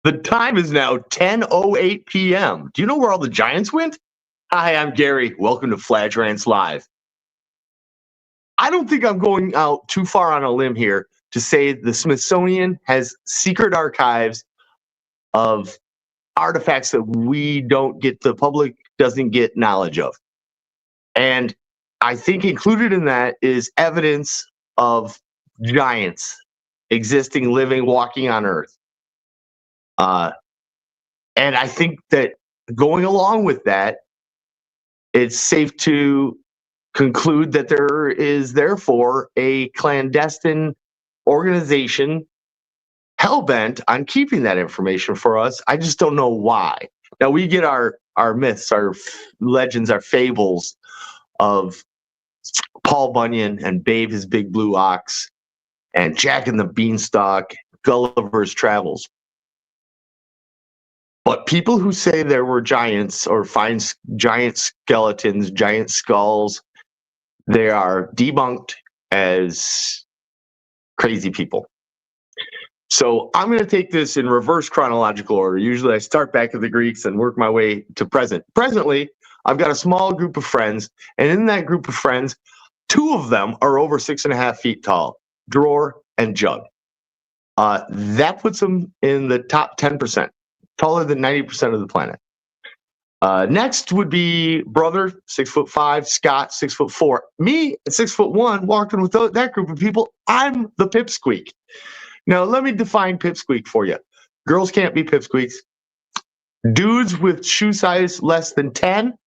The time is now 10:08 p.m. Do you know where all the giants went? Hi, I'm Gary. Welcome to Fladge Rants Live. I don't think I'm going out too far on a limb here to say the Smithsonian has secret archives of artifacts that the public doesn't get knowledge of. And I think included in that is evidence of giants existing, living, walking on Earth. And I think that going along with that, it's safe to conclude that there is therefore a clandestine organization hell-bent on keeping that information for us. I just don't know why. Now, we get our myths, our legends, our fables of Paul Bunyan and Babe his Big Blue Ox and Jack and the Beanstalk, Gulliver's Travels. But people who say there were giants or find giant skeletons, giant skulls, they are debunked as crazy people. So I'm going to take this in reverse chronological order. Usually I start back at the Greeks and work my way to present. Presently, I've got a small group of friends, and in that group of friends, 2 of them are over 6.5 feet tall, Dror and Jug. That puts them in the top 10%, taller than 90% of the planet. Next would be brother, 6'5", Scott, 6'4". Me at 6'1", walking with that group of people, I'm the pipsqueak. Now, let me define pipsqueak for you. Girls can't be pipsqueaks. Dudes with shoe size less than 10,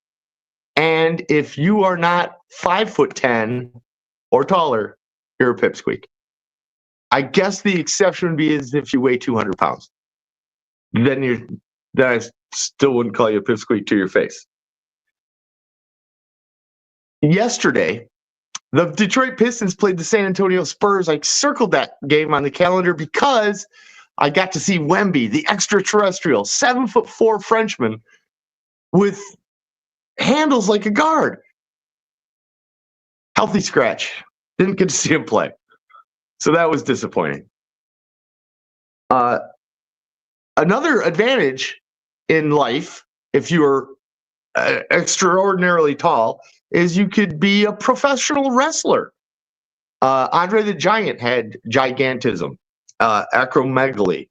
and if you are not 5'10" or taller, you're a pipsqueak. I guess the exception would be is if you weigh 200 pounds. Then I still wouldn't call you a pipsqueak to your face. Yesterday, the Detroit Pistons played the San Antonio Spurs. I circled that game on the calendar because I got to see Wemby, the extraterrestrial, 7'4" Frenchman with handles like a guard. Healthy scratch. Didn't get to see him play. So that was disappointing. Another advantage in life, if you're extraordinarily tall, is you could be a professional wrestler. Andre the Giant had gigantism, acromegaly.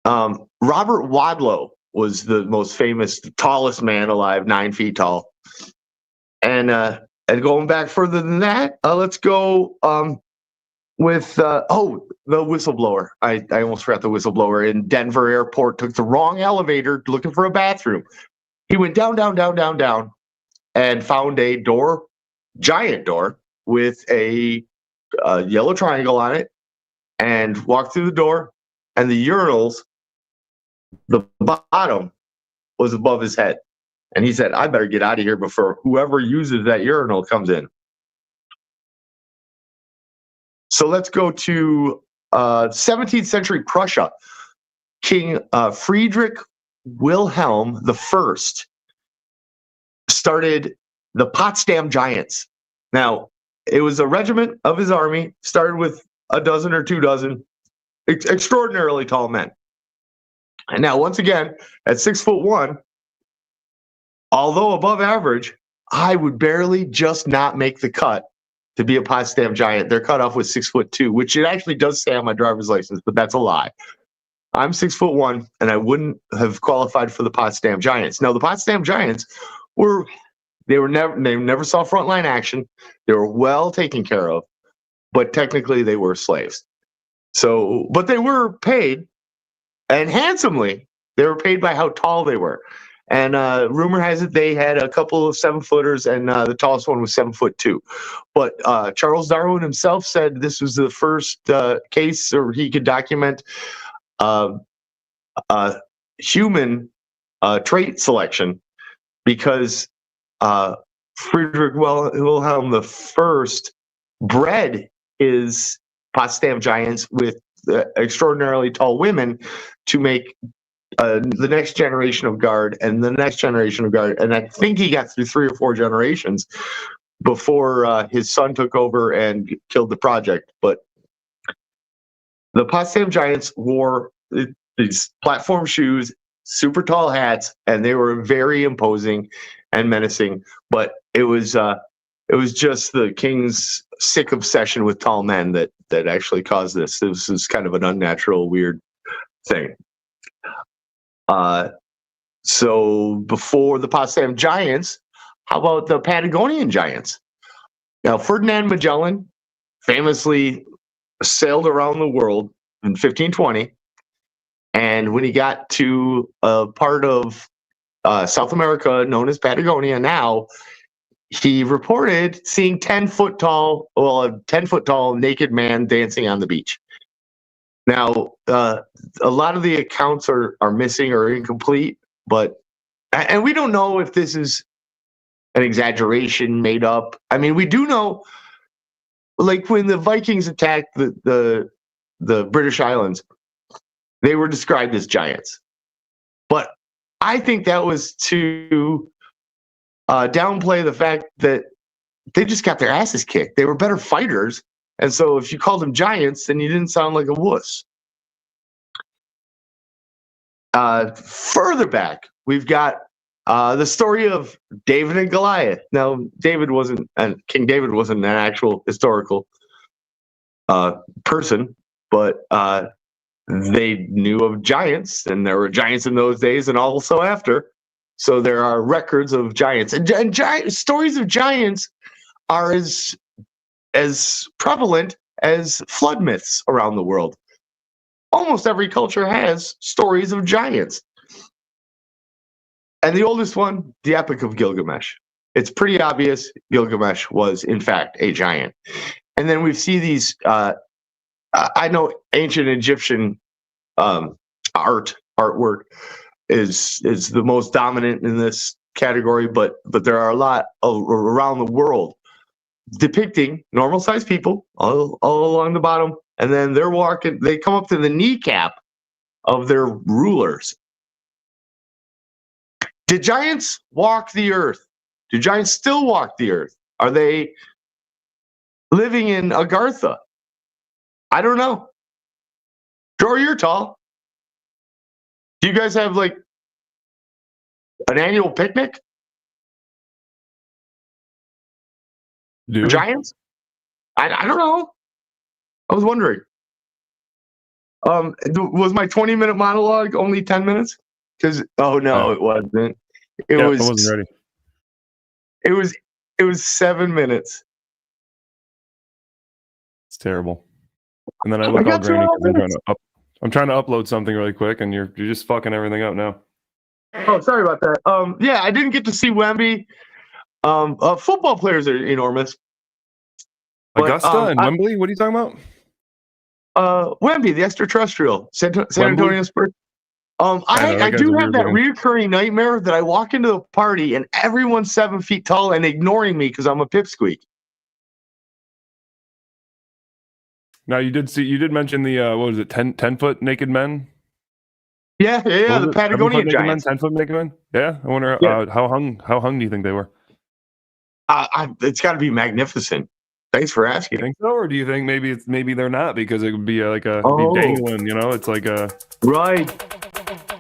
Robert Wadlow was the most famous, tallest man alive, 9 feet tall. And going back further than that, let's go with the whistleblower. I almost forgot the whistleblower in Denver airport, took the wrong elevator looking for a bathroom. He went down, and found a door, giant door, with a yellow triangle on it, and walked through the door, and the urinals, the bottom was above his head. And he said, I better get out of here before whoever uses that urinal comes in. So let's go to 17th century Prussia. King Friedrich Wilhelm I started the Potsdam Giants. Now, it was a regiment of his army, started with a dozen or 2 dozen extraordinarily tall men. And now, once again, at 6'1", although above average, I would barely just not make the cut to be a Potsdam Giant. Their cutoff was 6'2", which it actually does say on my driver's license, but that's a lie. I'm 6'1", and I wouldn't have qualified for the Potsdam Giants. Now, the Potsdam Giants they never saw frontline action. They were well taken care of, but technically they were slaves. So, but they were paid, and handsomely. They were paid by how tall they were. And rumor has it they had a couple of 7-footers, and the tallest one was 7'2". But Charles Darwin himself said this was the first case, or he could document human trait selection, because Friedrich Wilhelm I bred his Potsdam Giants with extraordinarily tall women to make the next generation of guard and the next generation of guard. And I think he got through 3 or 4 generations before his son took over and killed the project. But the Potsdam Giants wore, these platform shoes, super tall hats, and they were very imposing and menacing. But it was just the king's sick obsession with tall men that actually caused this. This is kind of an unnatural, weird thing. So before the Potsdam Giants, how about the Patagonian Giants? Now, Ferdinand Magellan famously sailed around the world in 1520, and when he got to a part of South America known as Patagonia now, he reported seeing a 10-foot tall naked man dancing on the beach. Now, a lot of the accounts are missing or incomplete, and we don't know if this is an exaggeration made up. I mean, we do know, like when the Vikings attacked the British Islands, they were described as giants. But I think that was to downplay the fact that they just got their asses kicked. They were better fighters. And so if you called them giants, then you didn't sound like a wuss. Further back, we've got the story of David and Goliath. Now, King David wasn't an actual historical person, but they knew of giants, and there were giants in those days and also after. So there are records of giants, and stories of giants are as prevalent as flood myths around the world. Almost every culture has stories of giants. And the oldest one, the Epic of Gilgamesh. It's pretty obvious Gilgamesh was, in fact, a giant. And then we see these, I know ancient Egyptian artwork is the most dominant in this category, but there are a lot around the world depicting normal-sized people all along the bottom, and then they come up to the kneecap of their rulers. Did giants walk the earth? Do giants still walk the earth? Are they living in Agartha? I don't know. Draw, you're tall. Do you guys have like an annual picnic? Do giants? I don't know. I was wondering. Was my 20-minute monologue only 10 minutes? Because it wasn't. I wasn't ready. It was 7 minutes. It's terrible. And then I look all grainy because I'm trying to upload something really quick, and you're just fucking everything up now. Oh, sorry about that. I didn't get to see Wemby. Football players are enormous. Augusta and Wembley? What are you talking about? Wemby, the extraterrestrial, San Antonio Spurs. I do have that reoccurring nightmare that I walk into the party and everyone's 7 feet tall and ignoring me because I'm a pipsqueak. Now you did mention the what was it, 10-foot naked men? Yeah, the Patagonian giants. 10-foot naked men. Yeah, I wonder how hung do you think they were? It's got to be magnificent. Thanks for asking. You think so, or do you think maybe they're not because it would be be dangling? You know, it's like a right.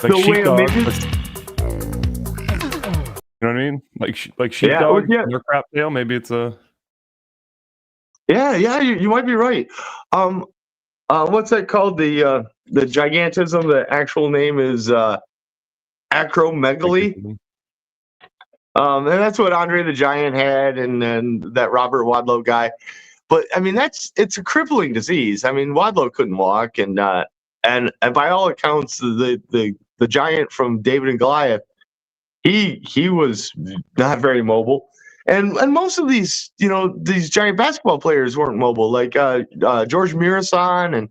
Like sheepdog. You know what I mean? Like sheepdog, their crap tail. Maybe it's a. Yeah, you might be right. What's that called? The gigantism. The actual name is acromegaly. And that's what Andre the Giant had, and then that Robert Wadlow guy. But I mean, it's a crippling disease. I mean, Wadlow couldn't walk, and by all accounts, the giant from David and Goliath, he was not very mobile. And most of these, these giant basketball players weren't mobile. Like George Mirasan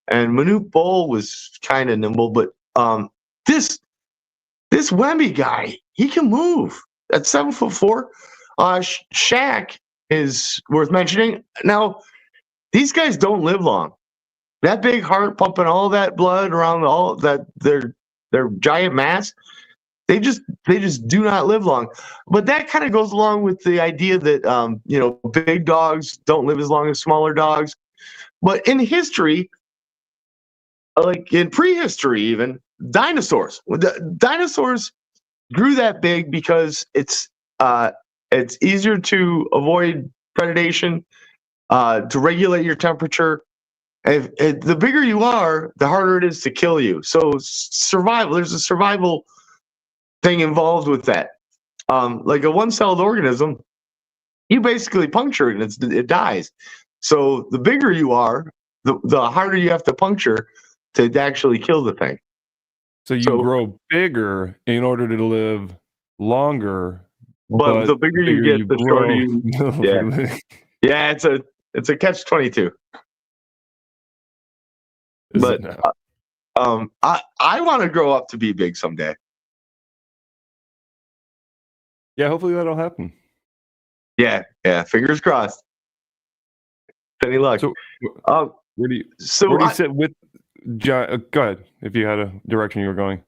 and Manute Bol was kind of nimble, but this Wemby guy, he can move. At 7'4", Shaq is worth mentioning. Now, these guys don't live long. That big heart pumping all that blood around all that their giant mass, they just do not live long. But that kind of goes along with the idea that big dogs don't live as long as smaller dogs. But in history, like in prehistory, even dinosaurs. Dinosaurs grew that big because it's easier to avoid predation, to regulate your temperature. If the bigger you are, the harder it is to kill you. So survival, there's a survival thing involved with that. Like a one-celled organism, you basically puncture it and it dies. So the bigger you are, the harder you have to puncture to actually kill the thing. So you grow bigger in order to live longer, but the bigger you get, the shorter you. Yeah, yeah. It's a catch-22. But I want to grow up to be big someday. Yeah, hopefully that'll happen. Yeah. Fingers crossed. Any luck? So, where do you sit with John? Go ahead. If you had a direction you were going.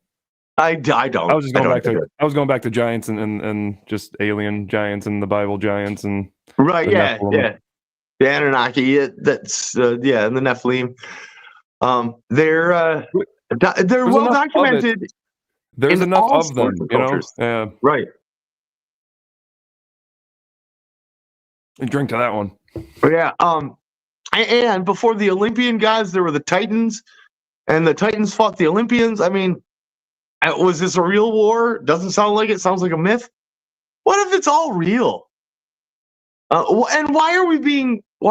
I don't. I was just going back to. I was going back to giants and just alien giants and the Bible giants and. Right. Yeah. The Anunnaki. That's and the Nephilim. They're well documented. There's enough of them, you know. Right. Drink to that one. Yeah. And before the Olympian gods, there were the Titans, and the Titans fought the Olympians. I mean, was this a real war? Doesn't sound like it. Sounds like a myth. What if it's all real? And why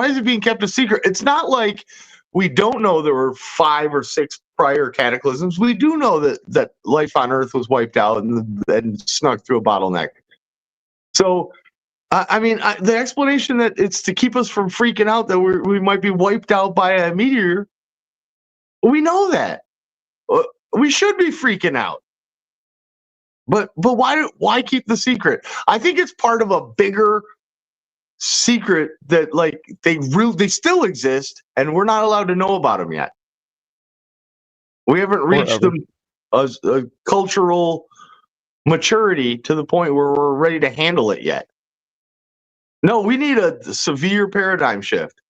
is it being kept a secret? It's not like we don't know there were 5 or 6 prior cataclysms. We do know that life on Earth was wiped out and snuck through a bottleneck. So, I mean, the explanation that it's to keep us from freaking out that we might be wiped out by a meteor, we know that. We should be freaking out. But why keep the secret? I think it's part of a bigger secret that like they still exist and we're not allowed to know about them yet. We haven't reached a cultural maturity to the point where we're ready to handle it yet. No, we need a severe paradigm shift.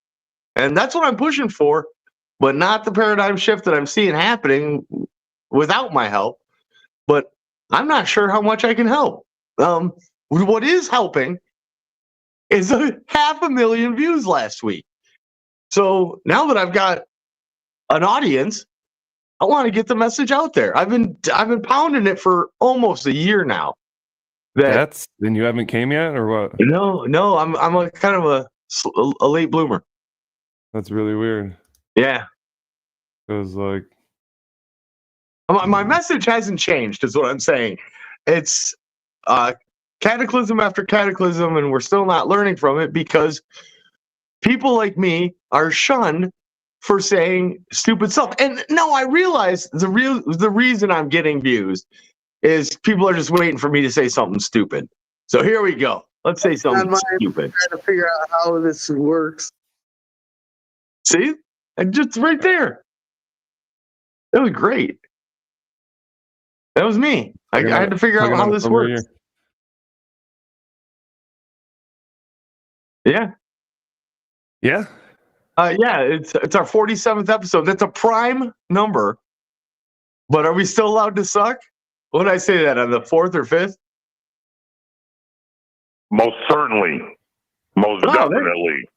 And that's what I'm pushing for, but not the paradigm shift that I'm seeing happening without my help. But I'm not sure how much I can help. What is helping is 500,000 views last week. So now that I've got an audience, I want to get the message out there. I've been pounding it for almost a year now. Then you haven't came yet, or what? No, I'm a kind of a late bloomer. That's really weird. Yeah, because like my message hasn't changed, is what I'm saying. It's cataclysm after cataclysm, and we're still not learning from it because people like me are shunned for saying stupid stuff. And no, I realize the reason I'm getting views is people are just waiting for me to say something stupid. So here we go. Let's say something stupid. Trying to figure out how this works. See? And just right there. That was great. That was me. I had to figure out how this works. Yeah. Yeah? Yeah, it's our 47th episode. That's a prime number. But are we still allowed to suck? What did I say that on the 4th or 5th? Most certainly. Most definitely.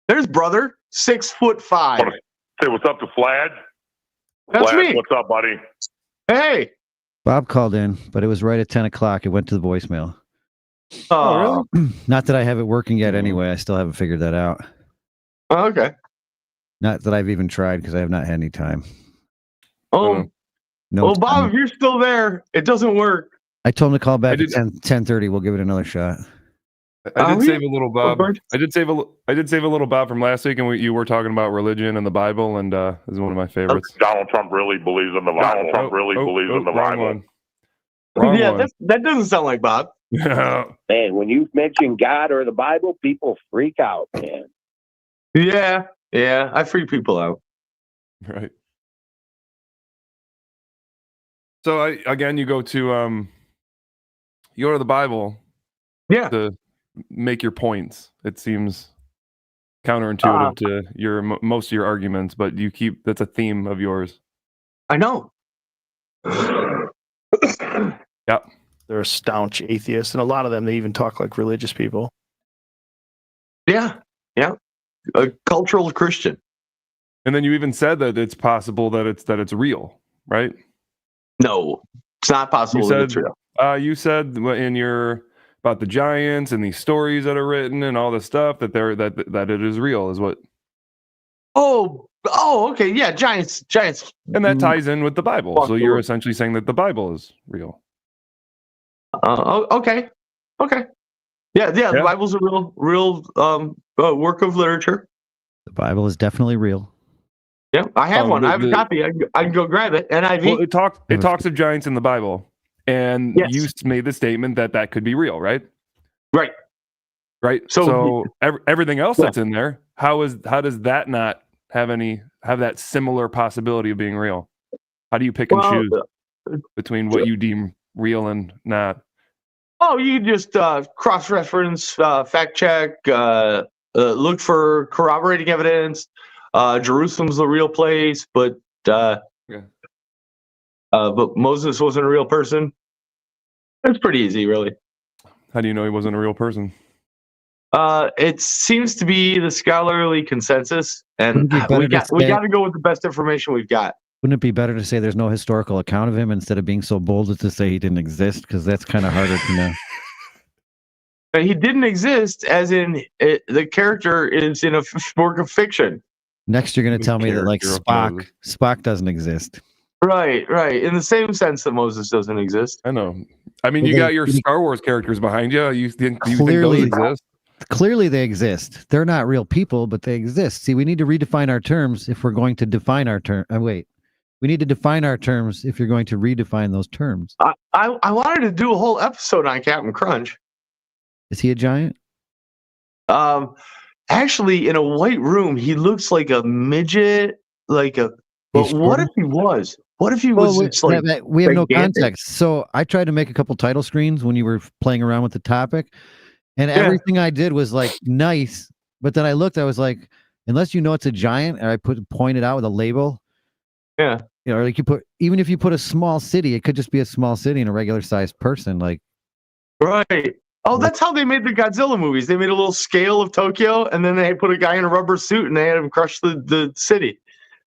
There's brother, 6'5". Say what's up to Fladge. That's me. What's up, buddy? Hey. Bob called in, but it was right at 10 o'clock. It went to the voicemail. Oh, really? Not that I have it working yet anyway. I still haven't figured that out. Oh, okay. Not that I've even tried because I have not had any time. Oh. No. Well, Bob, if you're still there, it doesn't work. I told him to call back at 10:30. We'll give it another shot. I did save a little Bob. I did save a little Bob from last week, and you were talking about religion and the Bible, and this is one of my favorites. Donald Trump really believes in the Bible. Donald Trump really believes in the Bible. Yeah, that doesn't sound like Bob. Man, when you mention God or the Bible, people freak out, man. Yeah, I freak people out. Right. So you go to the Bible, to make your points. It seems counterintuitive to most of your arguments, but that's a theme of yours. I know. Yeah. They're staunch atheists, and a lot of them, they even talk like religious people. Yeah. A cultural Christian. And then you even said that it's possible that it's real, right? No, it's not possible that it's real. You said in your about the giants and these stories that are written and all this stuff that that it is real, is what. Oh, okay, yeah, giants, and that ties in with the Bible. So you're essentially saying that the Bible is real. Okay. Yeah. The Bible's a real work of literature. The Bible is definitely real. Yeah, I have one. I have a copy. I can go grab it. NIV. Well, it talks of giants in the Bible, and you made the statement that could be real, right? Right. So everything else that's in there, how does that not have that similar possibility of being real? How do you pick and choose between what you deem real and not? Oh, you just cross-reference, fact check, look for corroborating evidence. Jerusalem's the real place, but Moses wasn't a real person. It's pretty easy, really. How do you know he wasn't a real person? It seems to be the scholarly consensus, and we got to go with the best information we've got. Wouldn't it be better to say there's no historical account of him instead of being so bold as to say he didn't exist? Because that's kind of harder to know. He didn't exist, as in the character is in a work of fiction. Next, you're going to tell me that like Spock doesn't exist. Right. In the same sense that Moses doesn't exist. I know. I mean, you got your Star Wars characters behind you. You think those exist? Clearly they exist. They're not real people, but they exist. See, we need to redefine our terms if we're going to define our term. We need to define our terms if you're going to redefine those terms. I wanted to do a whole episode on Captain Crunch. Is he a giant? Actually, in a white room, he looks like a midget. But what if he was? What if he was? We have no context. So I tried to make a couple title screens when you were playing around with the topic, and everything I did was like nice. But then I looked, I was like, unless you know it's a giant, and I pointed out with a label. Yeah. You know, like even if you put a small city, it could just be a small city and a regular sized person. Like, right. Oh, that's how they made the Godzilla movies. They made a little scale of Tokyo, and then they put a guy in a rubber suit, and they had him crush the city.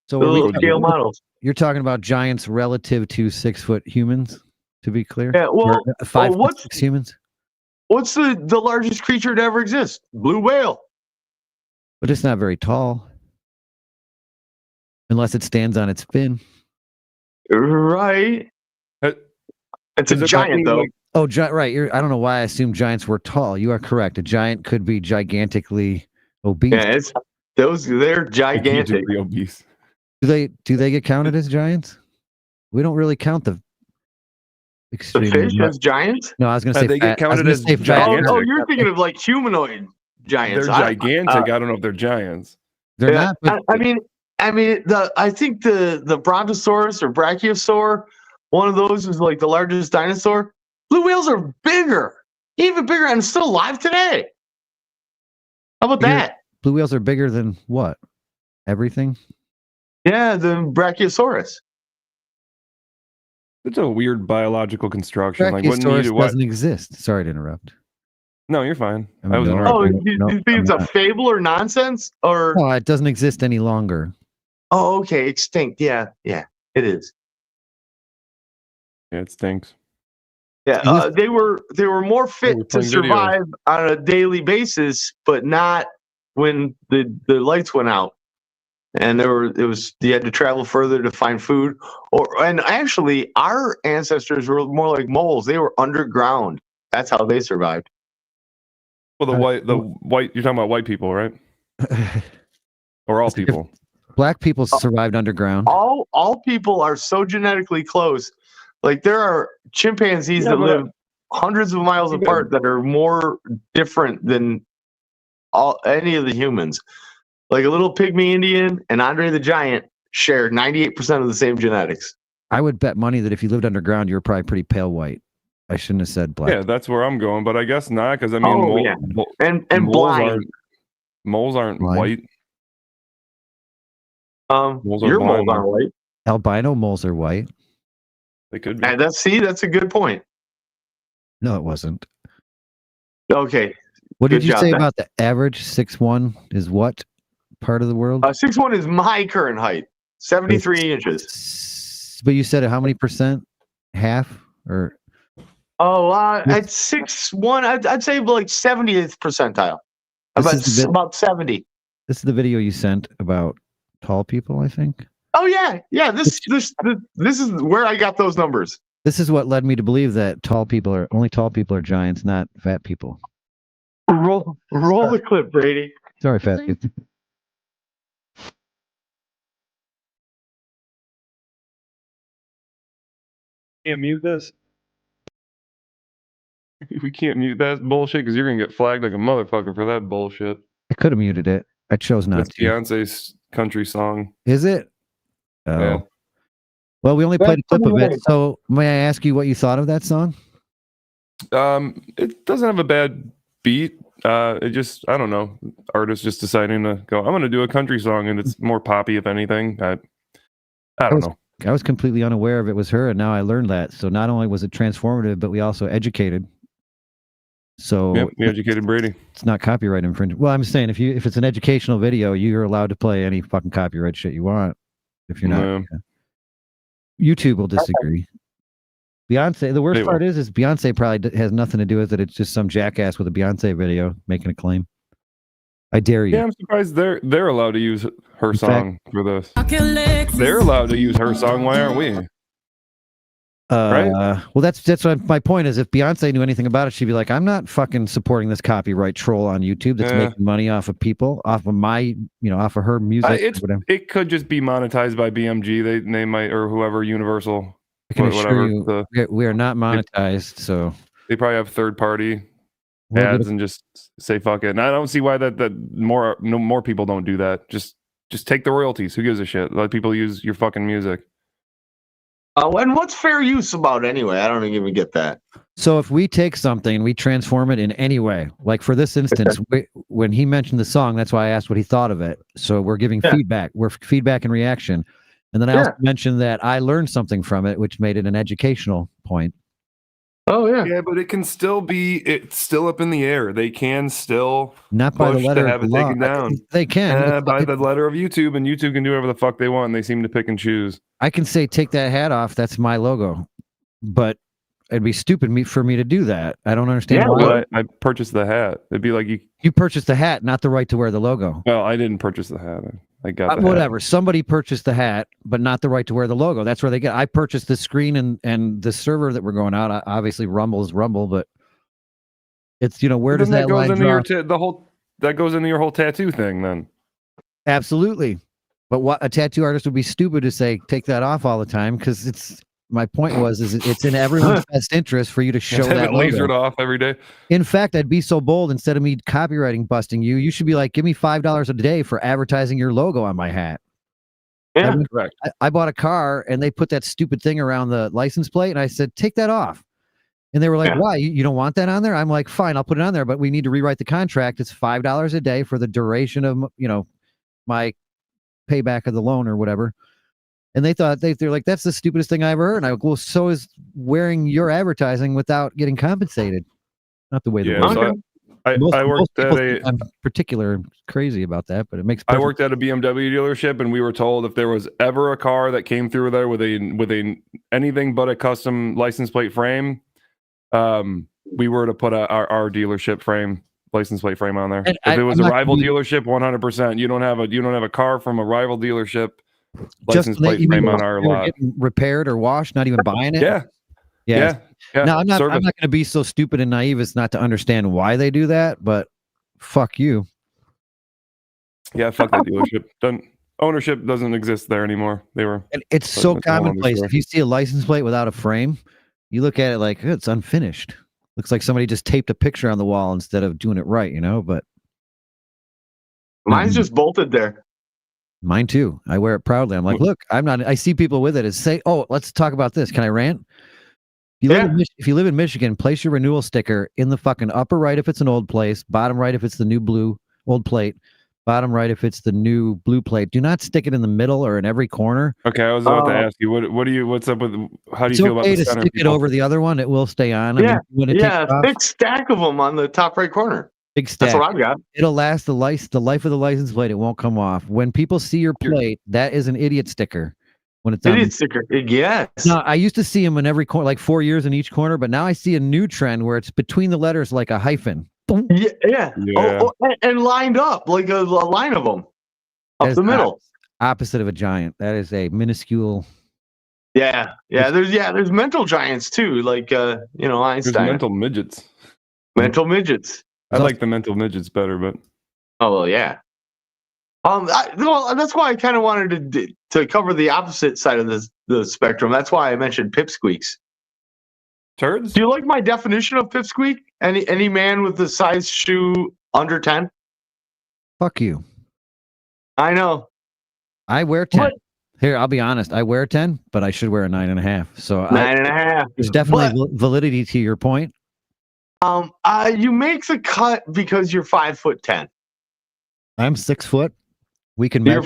So the little scale models. You're talking about giants relative to 6 foot humans, to be clear. Yeah. Well, 5 foot 6 humans. What's the largest creature to ever exist? Blue whale. But it's not very tall, unless it stands on its fin. Right. It's a giant, though. Right. I don't know why I assumed giants were tall. You are correct. A giant could be gigantically obese. Yeah, they're gigantic. Obese. Do they get counted as giants? We don't really count the fish as giants. No, I was going to say they get counted as gigantic. Oh, you're thinking of like humanoid giants. They're gigantic. I don't know if they're giants. They're not. I mean, I think the Brontosaurus or Brachiosaur, one of those is like the largest dinosaur. Blue whales are bigger, even bigger, and still alive today. How about that? Blue whales are bigger than what? Everything? Yeah, the Brachiosaurus. It's a weird biological construction. Brachiosaurus doesn't exist. Sorry to interrupt. No, you're fine. I was interrupting. Do you think it's a fable or nonsense? Or no, it doesn't exist any longer. Oh, okay, extinct. Yeah, it is. Yeah, it stinks. Yeah, they were more fit to survive on a daily basis, but not when the lights went out, and you had to travel further to find food. And actually, our ancestors were more like moles. They were underground. That's how they survived. Well, the white. You're talking about white people, right? Or all people? Black people survived underground. All people are so genetically close. Like there are chimpanzees that live hundreds of miles apart that are more different than any of the humans. Like a little pygmy Indian and Andre the Giant share 98% of the same genetics. I would bet money that if you lived underground, you were probably pretty pale white. I shouldn't have said black. Yeah, that's where I'm going, but I guess not, because I mean, and blind. Moles aren't blind. white. Your moles aren't white. Albino moles are white. They could be. And that's a good point. No, it wasn't. Okay. What did Good you job, say Dan. about the average 6'1" is what part of the world? 6'1" is my current height, 73 inches. But you said how many percent? Half or? At 6'1", I'd say like 70th percentile. About 70. This is the video you sent about tall people, I think. Oh yeah. This is where I got those numbers. This is what led me to believe that only tall people are giants, not fat people. Roll the clip, Brady. Sorry, fat people. Can't mute this. We can't mute that bullshit because you're gonna get flagged like a motherfucker for that bullshit. I could have muted it. I chose not to. Beyonce's country song. Is it? Oh. Yeah. Well, we only played a clip of it. So may I ask you what you thought of that song? It doesn't have a bad beat. It just, I don't know, artists just deciding to go, I'm going to do a country song, and it's more poppy, if anything. I don't know. I was completely unaware of it was her, and now I learned that. So not only was it transformative, but we also educated. So yep, we educated Brady. It's not copyright infringement. Well, I'm saying if it's an educational video, you're allowed to play any fucking copyright shit you want. If you're not, YouTube will disagree. Beyonce. The worst part is Beyonce probably has nothing to do with it. It's just some jackass with a Beyonce video making a claim. I dare you. Yeah, I'm surprised they're allowed to use her song for this. They're allowed to use her song. Why aren't we? Right? Well, that's what my point is. If Beyonce knew anything about it, she'd be like, "I'm not fucking supporting this copyright troll on YouTube that's making money off of people, off of my, off of her music." It could just be monetized by BMG. They might, or whoever, Universal. I can assure you, we are not monetized. So they probably have third party ads and just say fuck it. And I don't see why that more people don't do that. Just take the royalties. Who gives a shit? Let people use your fucking music. And what's fair use about anyway? I don't even get that. So if we take something and we transform it in any way, like for this instance, when he mentioned the song, that's why I asked what he thought of it. So we're giving feedback. We're feedback and reaction. And then I also mentioned that I learned something from it, which made it an educational point. Oh yeah. Yeah, but it can still it's still up in the air. They can still not by the letter have it taken down. They can by the letter of YouTube, and YouTube can do whatever the fuck they want. And they seem to pick and choose. I can say take that hat off. That's my logo, but it'd be stupid for me to do that. I don't understand why. Well, I purchased the hat. It'd be like you purchased the hat, not the right to wear the logo. Well, I didn't purchase the hat. I got the whatever. hat. Somebody purchased the hat, but not the right to wear the logo. That's where they get. I purchased the screen and the server that we're going out. Obviously, Rumble's Rumble, but it's where does that line draw? That goes into your whole tattoo thing then. Absolutely, but what a tattoo artist would be stupid to say take that off all the time because it's. My point is it's in everyone's best interest for you to show that lasered off every day. In fact, I'd be so bold instead of me copywriting busting you. You should be like, give me $5 a day for advertising your logo on my hat. Yeah, correct. I bought a car and they put that stupid thing around the license plate, and I said, take that off. And they were like, why? You don't want that on there? I'm like, fine, I'll put it on there, but we need to rewrite the contract. It's $5 a day for the duration of my payback of the loan or whatever. And they thought they're like, that's the stupidest thing I ever heard. And I go, well, so is wearing your advertising without getting compensated. Not the way the world. I worked at I'm particular crazy about that, but it makes. I worked at a BMW dealership, and we were told if there was ever a car that came through there with a anything but a custom license plate frame, we were to put our dealership license plate frame on there. And if it was a rival dealership, 100%. You don't have a car from a rival dealership. License plate frame on our lot, repaired or washed, not even buying it. Yeah. No, I'm not going to be so stupid and naive as not to understand why they do that. But fuck you. Yeah, fuck that dealership. Ownership doesn't exist there anymore. It's so commonplace. If you see a license plate without a frame, you look at it like it's unfinished. Looks like somebody just taped a picture on the wall instead of doing it right. But mine's just bolted there. Mine too. I wear it proudly. I'm like, look, I'm not. I see people with it and say, "Oh, let's talk about this." Can I rant? If you live in Michigan, place your renewal sticker in the fucking upper right if it's an old place, bottom right if it's the new blue old plate. Bottom right, if it's the new blue plate, do not stick it in the middle or in every corner. Okay, I was about to ask you, what's up with, how do you feel about the center? It's okay to stick it over the other one. It will stay on. Yeah, when it takes off, big stack of them on the top right corner. Big stack. That's what I've got. It'll last the life of the license plate. It won't come off. When people see your plate, that is an idiot sticker. When it's idiot sticker, yes. No, I used to see them in every corner, like 4 years in each corner, but now I see a new trend where it's between the letters like a hyphen. Yeah. And lined up like a line of them up the middle. Opposite of a giant. That is a minuscule. Yeah. There's mental giants too, like Einstein. There's mental midgets. Mental midgets. I like the mental midgets better, but well, yeah. That's why I kind of wanted to cover the opposite side of the spectrum. That's why I mentioned pipsqueaks. Turds? Do you like my definition of pipsqueak? Any man with the size shoe under 10? Fuck you. I know. I wear 10. But, here, I'll be honest. I wear 10, but I should wear a 9.5. So 9.5. There's definitely validity to your point. You make the cut because you're 5'10". I'm 6 foot. We can measure. You're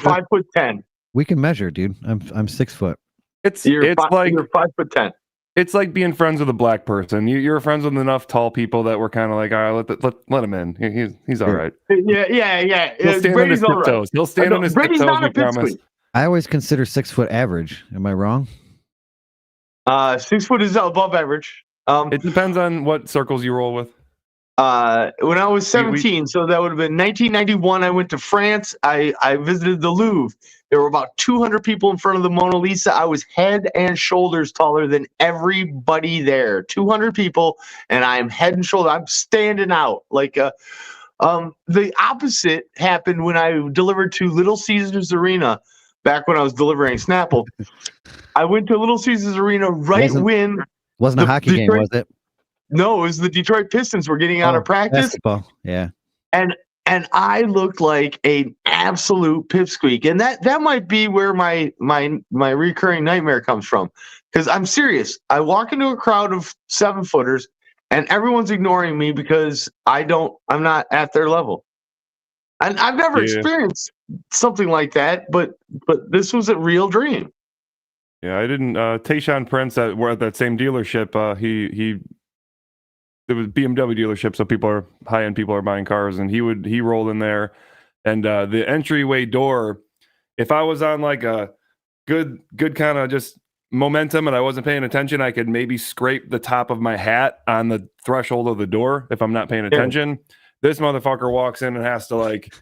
5'10". We can measure, dude. I'm 6 foot. You're 5'10". It's like being friends with a black person. You're friends with enough tall people that we're kind of like, all right, let him in. He's all right. Yeah. He'll stand on his tiptoes. He'll stand on his tiptoes. We promise. I always consider 6 foot average. Am I wrong? 6 foot is above average. It depends on what circles you roll with. When I was 17, so that would have been 1991. I went to France. I visited the Louvre. There were about 200 people in front of the Mona Lisa. I was head and shoulders taller than everybody there. 200 people, and I'm head and shoulder. I'm standing out like the opposite happened when I delivered to Little Caesars Arena back when I was delivering Snapple. I went to Little Caesars Arena when wasn't a hockey game, was it? No, it was the Detroit Pistons were getting out of practice. Basketball. Yeah. And I looked like an absolute pipsqueak. And that might be where my recurring nightmare comes from. Because I'm serious. I walk into a crowd of 7-footers and everyone's ignoring me because I'm not at their level. And I've never experienced something like that, but this was a real dream. Yeah, I didn't. Tayshaun Prince were at that same dealership. It was BMW dealership, so high-end people are buying cars, and he rolled in there, and the entryway door, if I was on like a good kind of just momentum and I wasn't paying attention, I could maybe scrape the top of my hat on the threshold of the door if I'm not paying attention. This motherfucker walks in and has to like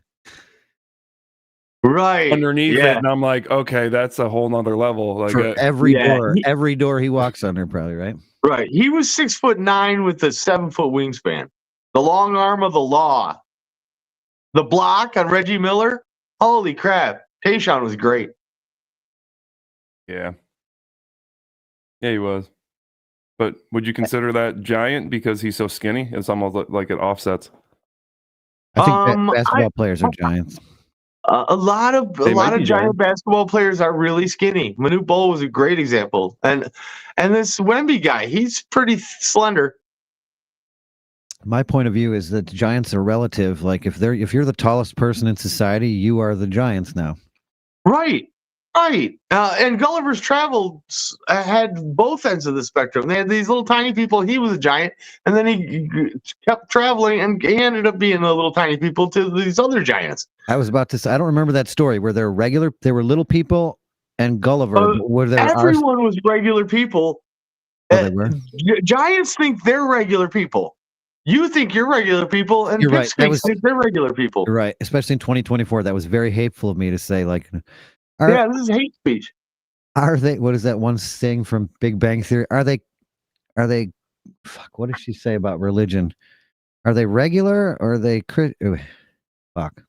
underneath it, and I'm like, okay, that's a whole nother level. Like for every door he walks under, probably, right? Right. He was 6'9" with a 7-foot wingspan. The long arm of the law. The block on Reggie Miller. Holy crap. Tayshaun was great. Yeah. Yeah, he was. But would you consider that giant because he's so skinny? It's almost like it offsets. I think basketball players are giants. A lot of giant basketball players are really skinny. Manute Bol was a great example, and this Wemby guy, he's pretty slender. My point of view is that giants are relative. Like if you're the tallest person in society, you are the giants now. Right. And Gulliver's Travels had both ends of the spectrum. They had these little tiny people. He was a giant, and then he kept traveling, and he ended up being a little tiny people to these other giants. I was about to say, I don't remember that story where there were little people and Gulliver. Everyone was regular people. They were? Giants think they're regular people. You think you're regular people, and pipsqueaks think they're regular people. You're right, especially in 2024. That was very hateful of me to say, like. This is hate speech. Are they? What is that one thing from Big Bang Theory? Are they? Fuck. What did she say about religion? Are they regular or are they? Fuck.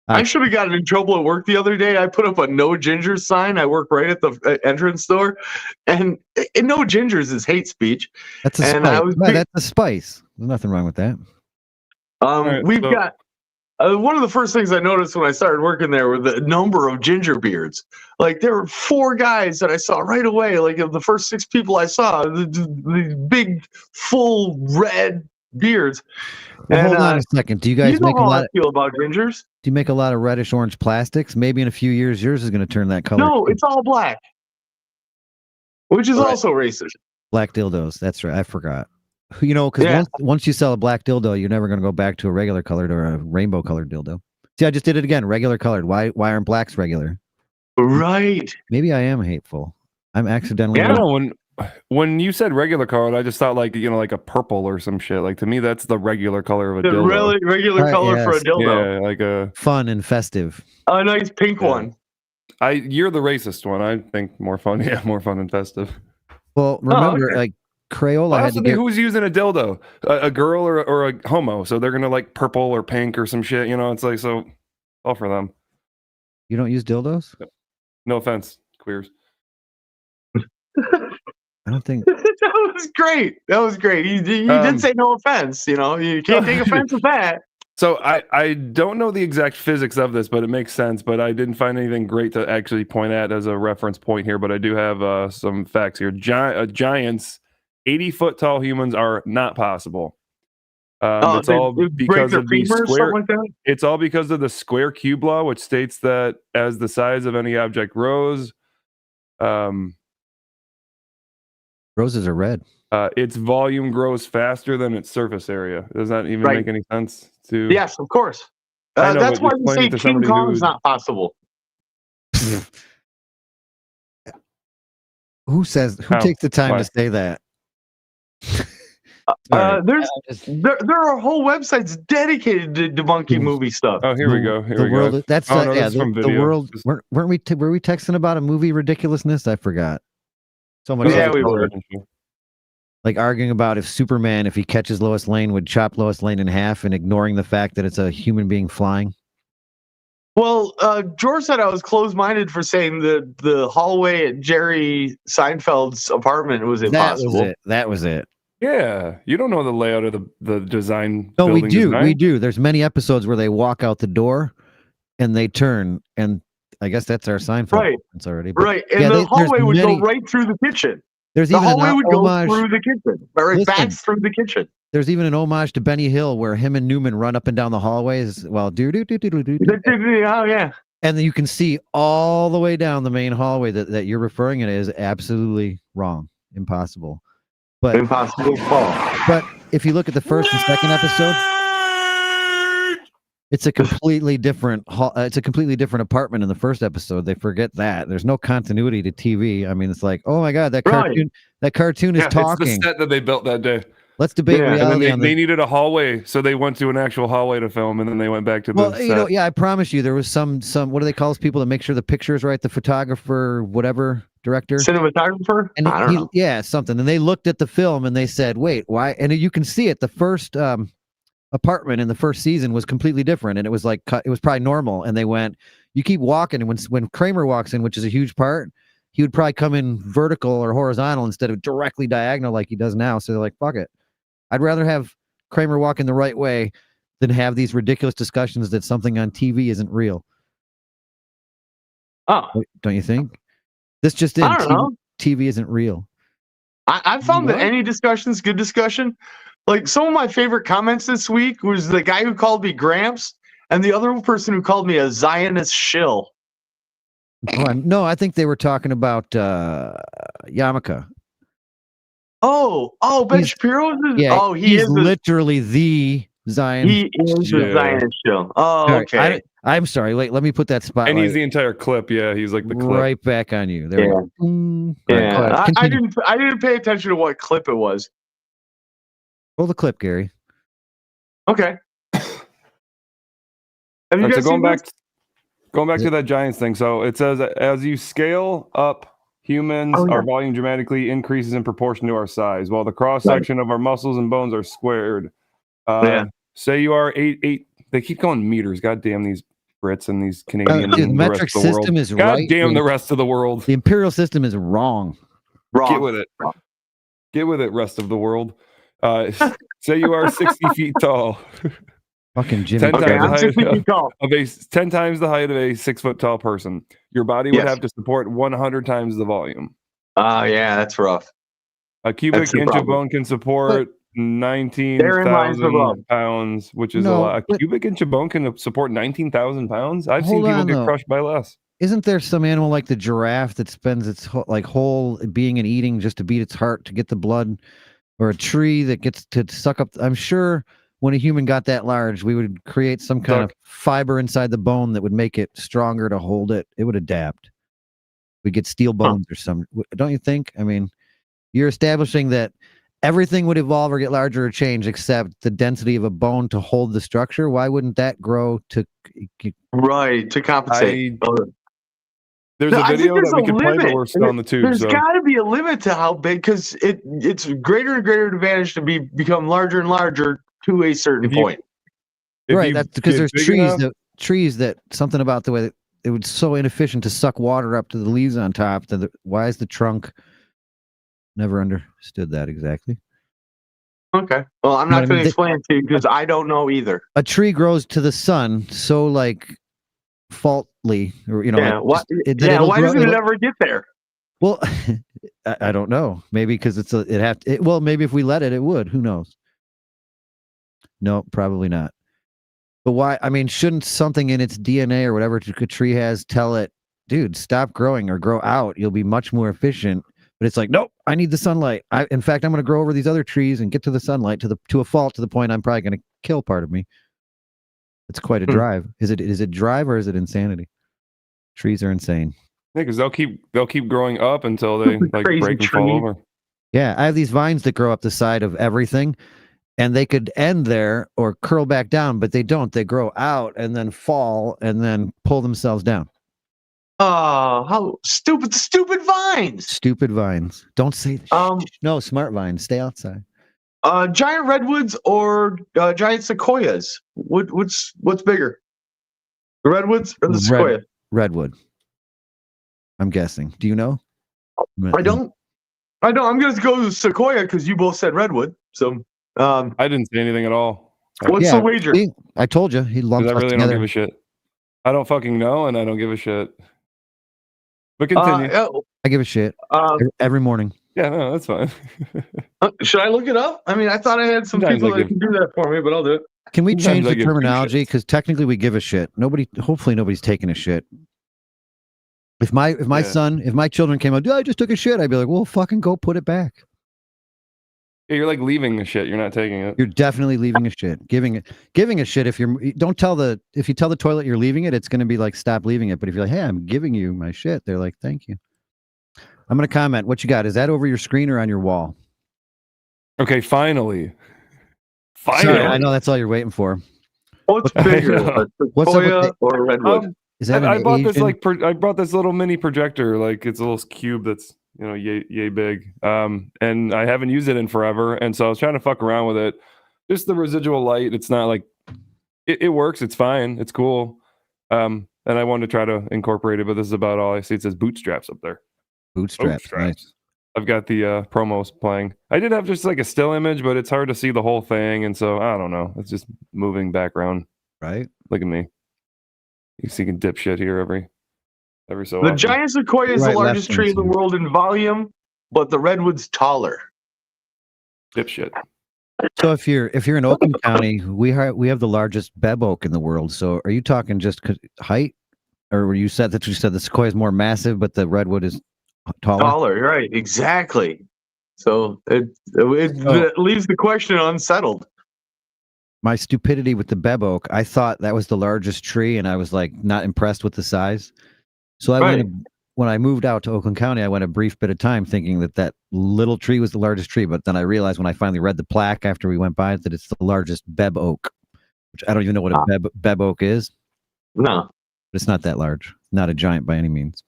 I should have gotten in trouble at work the other day. I put up a no ginger sign. I work right at the entrance door, and no gingers is hate speech. That's a spice. That's a spice. There's nothing wrong with that. We've got. One of the first things I noticed when I started working there were the number of ginger beards. Like there were 4 guys that I saw right away. Like of the first 6 people I saw, the big, full red beards. Well, And, hold on a second. Do you guys you know make a how lot? I feel about gingers? Do you make a lot of reddish orange plastics? Maybe in a few years, yours is going to turn that color. No, it's all black, which is also racist. Black dildos. That's right. I forgot. You know, because once you sell a black dildo, you're never going to go back to a regular colored or a rainbow colored dildo. See, I just did it again. Regular colored. Why aren't blacks regular? Right. Maybe I am hateful. I'm accidentally. I don't know, when you said regular colored, I just thought like like a purple or some shit. Like to me, that's the regular color of a dildo. Really regular color for a dildo. Yeah, like a fun and festive. A nice pink one. You're the racist one. I think more fun. Yeah, more fun and festive. Well, remember, like Crayola had to get. Who's using a dildo? A girl or a homo? So they're gonna like purple or pink or some shit. It's like so. All for them. You don't use dildos? No offense, queers. I don't think that was great. That was great. You did say no offense. You can't take offense with that. So I don't know the exact physics of this, but it makes sense. But I didn't find anything great to actually point at as a reference point here. But I do have some facts here. Giants, 80-foot tall humans are not possible. It's all because of the square. Like that? It's all because of the square cube law, which states that as the size of any object grows, roses are red. Its volume grows faster than its surface area. Does that even make any sense? Yes, of course. That's why we say King Kong's not possible. Who takes the time to say that? There are whole websites dedicated to debunking movie stuff. Oh, here we go. The world. That's the world. Were we texting about a movie ridiculousness? I forgot. Somebody we were. Like arguing about if Superman, if he catches Lois Lane, would chop Lois Lane in half, and ignoring the fact that it's a human being flying. Well, George said I was closed-minded for saying the hallway at Jerry Seinfeld's apartment was impossible. That was it. Yeah, you don't know the layout of the design. No, we do. Design? We do. There's many episodes where they walk out the door and they turn, and I guess that's our Seinfeld. Right. It's already right, and the hallway would go right through the kitchen. There's the even hallway an would homage. go through the kitchen, or back through the kitchen. There's even an homage to Benny Hill where him and Newman run up and down the hallways while Oh yeah. And then you can see all the way down the main hallway that you're referring to is absolutely wrong, impossible. But impossible fall. But if you look at the first and second episode, it's a completely different apartment in the first episode. They forget that there's no continuity to TV. I mean, it's like, oh my god, that cartoon is talking. It's the set that they built that day. Let's debate reality. And they needed a hallway, so they went to an actual hallway to film, and then they went back to the set. I promise you, there was some. What do they call those people that make sure the picture is right? The photographer, whatever, director, cinematographer. And I don't know. Yeah, something. And they looked at the film and they said, "Wait, why?" And you can see it. The first apartment in the first season was completely different, and it was like it was probably normal. And they went, "You keep walking, and when Kramer walks in, which is a huge part, he would probably come in vertical or horizontal instead of directly diagonal like he does now." So they're like, "Fuck it." I'd rather have Kramer walking the right way than have these ridiculous discussions that something on TV isn't real. Oh, don't you think? This just in. I don't know. TV isn't real. I found that any discussion is good discussion. Like some of my favorite comments this week was the guy who called me Gramps and the other person who called me a Zionist shill. No, I think they were talking about Yamaka. Ben Shapiro? He's literally the Zion. He is the Zionist shill. Oh, okay. I'm sorry. Wait, let me put that spotlight. And he's the entire clip. Yeah, he's like the clip. Right back on you. There I didn't pay attention to what clip it was. Roll the clip, Gary. Okay. Have you guys going back to that Giants thing. So it says as you scale up humans, our volume dramatically increases in proportion to our size, while the cross section of our muscles and bones are squared. Say you are 8. They keep calling meters. God damn these Brits and these Canadians. The metric system is right. God damn the rest of the world. The imperial system is wrong. Get with it. Get with it, rest of the world. Say you are 60 feet tall. Fucking Jimmy. 10 times the height of a 6 foot tall person. Your body would have to support 100 times the volume. Yeah, that's rough. A cubic inch of bone can support 19,000 pounds, which is a lot. A cubic inch of bone can support 19,000 pounds. I've seen people get crushed by less. Isn't there some animal like the giraffe that spends its whole being and eating just to beat its heart to get the blood, or a tree that gets to suck up? I'm sure when a human got that large, we would create some kind of fiber inside the bone that would make it stronger to hold it. It would adapt. We get steel bones or something. Don't you think? I mean, you're establishing that everything would evolve or get larger or change except the density of a bone to hold the structure. Why wouldn't that grow to compensate? There's a video that we can play, but we're still on the tube. There's got to be a limit to how big, because it's greater and greater advantage to become larger and larger to a certain point. Right, that's because there's trees that something about the way that it was so inefficient to suck water up to the leaves on top. Why is the trunk? Never understood that exactly. Okay. Well, I'm not going to explain it to you because I don't know either. A tree grows to the sun so faultly, or why doesn't it ever get there? Well, I don't know. Maybe because maybe if we let it would. Who knows? No, probably not. But why? I mean, shouldn't something in its DNA or whatever a tree has tell it, dude, stop growing or grow out? You'll be much more efficient. But it's like, nope, I need the sunlight. In fact, I'm going to grow over these other trees and get to the sunlight to a fault, to the point I'm probably going to kill part of me. It's quite a drive. Is it drive or is it insanity? Trees are insane. Yeah, because they'll keep growing up until they break and fall over. Yeah, I have these vines that grow up the side of everything, and they could end there or curl back down, but they don't. They grow out and then fall and then pull themselves down. Oh, how stupid vines. Stupid vines. Don't say no, smart vines. Stay outside. Giant redwoods or giant sequoias? What's bigger? The redwoods or the sequoia? Redwood. I'm guessing. Do you know? I don't. I'm going to go with sequoia because you both said redwood. So I didn't say anything at all. What's the wager? See, I told you. He lumped us together. Don't give a shit. I don't fucking know, and I don't give a shit. But continue. I give a shit every morning. Yeah, no, that's fine. Should I look it up? I mean, I thought I had some people that can do that for me, but I'll do it. Can we change the terminology? Because technically we give a shit. Hopefully nobody's taking a shit. If my children came out, I just took a shit, I'd be like, well, fucking go put it back. Yeah, you're like leaving a shit. You're not taking it. You're definitely leaving a shit. Giving a shit. If you tell the toilet you're leaving it, it's going to be like, stop leaving it. But if you're like, hey, I'm giving you my shit, they're like, thank you. I'm going to comment. What you got? Is that over your screen or on your wall? Okay, finally. Sorry, I know that's all you're waiting for. What's bigger, sequoia or redwood? Is that I bought this I brought this little mini projector, it's a little cube that's yay big. And I haven't used it in forever, and so I was trying to fuck around with it. Just the residual light. It's not like it works. It's fine. It's cool. And I wanted to try to incorporate it, but this is about all I see. It says bootstraps up there. Bootstraps. Nice. I've got the promos playing. I did have just like a still image, but it's hard to see the whole thing, and so I don't know. It's just moving background. Right. Look at me. You see, can dip shit here every so the often. giant sequoia is the largest tree in the world in volume, but the redwood's taller. Dipshit. So if you're in Oakland County, we have the largest beb oak in the world. So are you talking just height, or were you said the sequoia is more massive, but the redwood is taller? Right? Exactly. So it leaves the question unsettled. My stupidity with the beb oak, I thought that was the largest tree, and I was like not impressed with the size. So when I moved out to Oakland County, I went a brief bit of time thinking that little tree was the largest tree. But then I realized when I finally read the plaque after we went by it that it's the largest beb oak, which I don't even know what a beb oak is. No. But it's not that large. Not a giant by any means.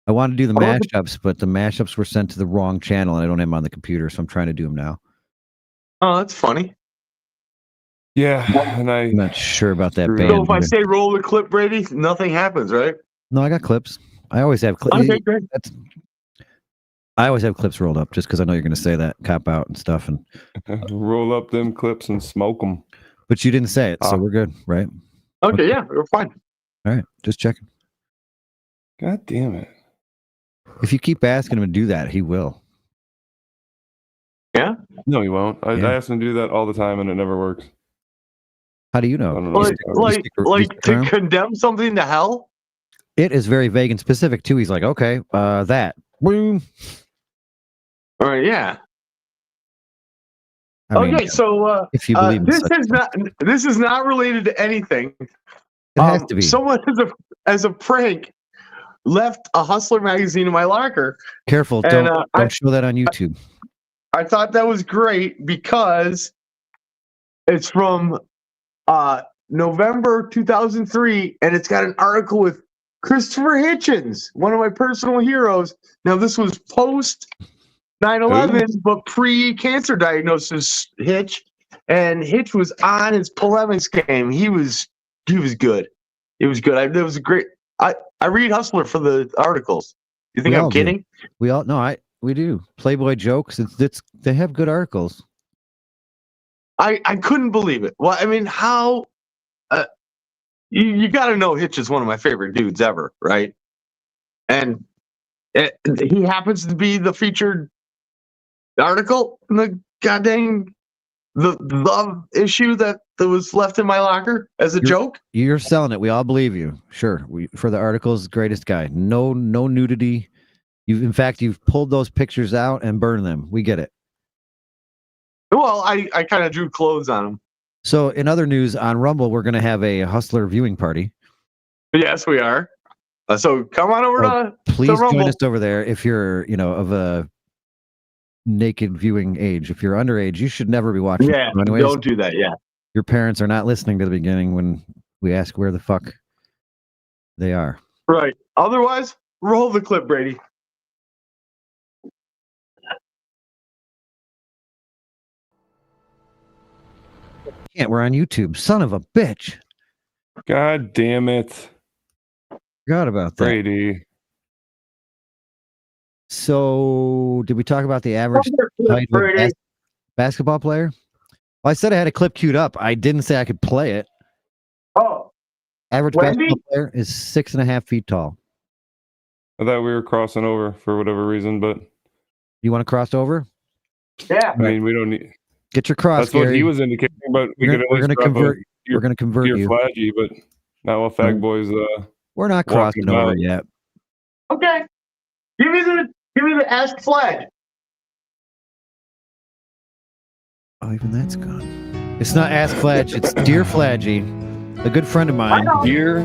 I wanted to do the mashups, but the mashups were sent to the wrong channel, and I don't have them on the computer, so I'm trying to do them now. Oh, that's funny. Yeah, and I'm not sure about that band. So if I say roll the clip, Brady, nothing happens, right? No, I got clips. I always have clips. Okay, great. I always have clips rolled up just because I know you're going to say that, cop out and stuff. And roll up them clips and smoke them. But you didn't say it, so we're good, right? Okay, yeah, we're fine. All right, just checking. God damn it. If you keep asking him to do that, he will. Yeah? No, he won't. I Yeah. ask him to do that all the time, and it never works. How do you know? I don't know. Like to condemn something to hell? It is very vague and specific too. He's like, okay, that. Boom. All right, yeah. I mean, Okay, so if you believe in this such this is not related to anything. it has to be. Someone as a prank left a Hustler magazine in my locker. Careful, And, don't show that on YouTube. I thought that was great because it's from November 2003, and it's got an article with Christopher Hitchens, one of my personal heroes. Now, this was post 9/11, but pre-cancer diagnosis Hitch, and Hitch was on his polemics game. He was good. It was good. It was a great. I read Hustler for the articles. You think I'm kidding? We all no, we do. Playboy jokes. They have good articles. I couldn't believe it. Well, I mean, how you got to know Hitch is one of my favorite dudes ever, right? And he happens to be the featured article in the goddamn the issue that was left in my locker as a joke. You're selling it. We all believe you. Sure. For the articles, greatest guy. No nudity. In fact, you've pulled those pictures out and burned them. We get it. Well, I kind of drew clothes on him. So in other news, on Rumble, we're going to have a Hustler viewing party. Yes, we are. So come on over to please Rumble. join us over there. If you're, of a naked viewing age, if you're underage, you should never be watching. Yeah, don't do that. Yeah, your parents are not listening to the beginning when we ask where the fuck they are. Right. Otherwise, roll the clip, Brady. Can't. We're on YouTube. Son of a bitch. God damn it. Forgot about that. Brady. So, did we talk about the average height of a basketball player? Well, I said I had a clip queued up. I didn't say I could play it. Oh. Average basketball player is 6.5 feet tall. I thought we were crossing over for whatever reason, but you want to cross over? Yeah. I mean, we don't need. Get your cross. That's Gary. what he was indicating, but we're going to convert. We're going to convert you. Fladgy, but not while Fag Boys. We're not crossing over yet. Okay. Give me the Ask Fladge. Oh, even that's gone. It's not Ask Fladge. It's Dear Fladgy, a good friend of mine. Dear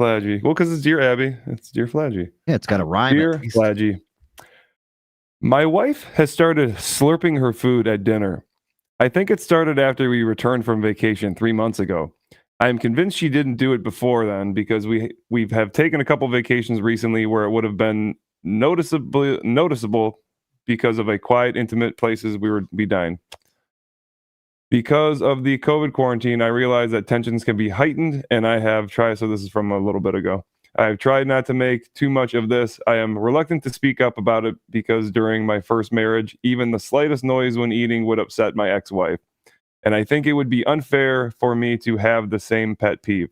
Fladgy. Well, because it's Dear Abby. It's Dear Fladgy. Yeah, it's got a rhyme. Dear Fladgy. My wife has started slurping her food at dinner. I think it started after we returned from vacation 3 months ago. I am convinced she didn't do it before then because we have taken a couple vacations recently where it would have been noticeable because of a quiet, intimate places we dine. Because of the COVID quarantine, I realized that tensions can be heightened, and I have tried. So this is from a little bit ago. I have tried not to make too much of this. I am reluctant to speak up about it because during my first marriage, even the slightest noise when eating would upset my ex-wife. And I think it would be unfair for me to have the same pet peeve.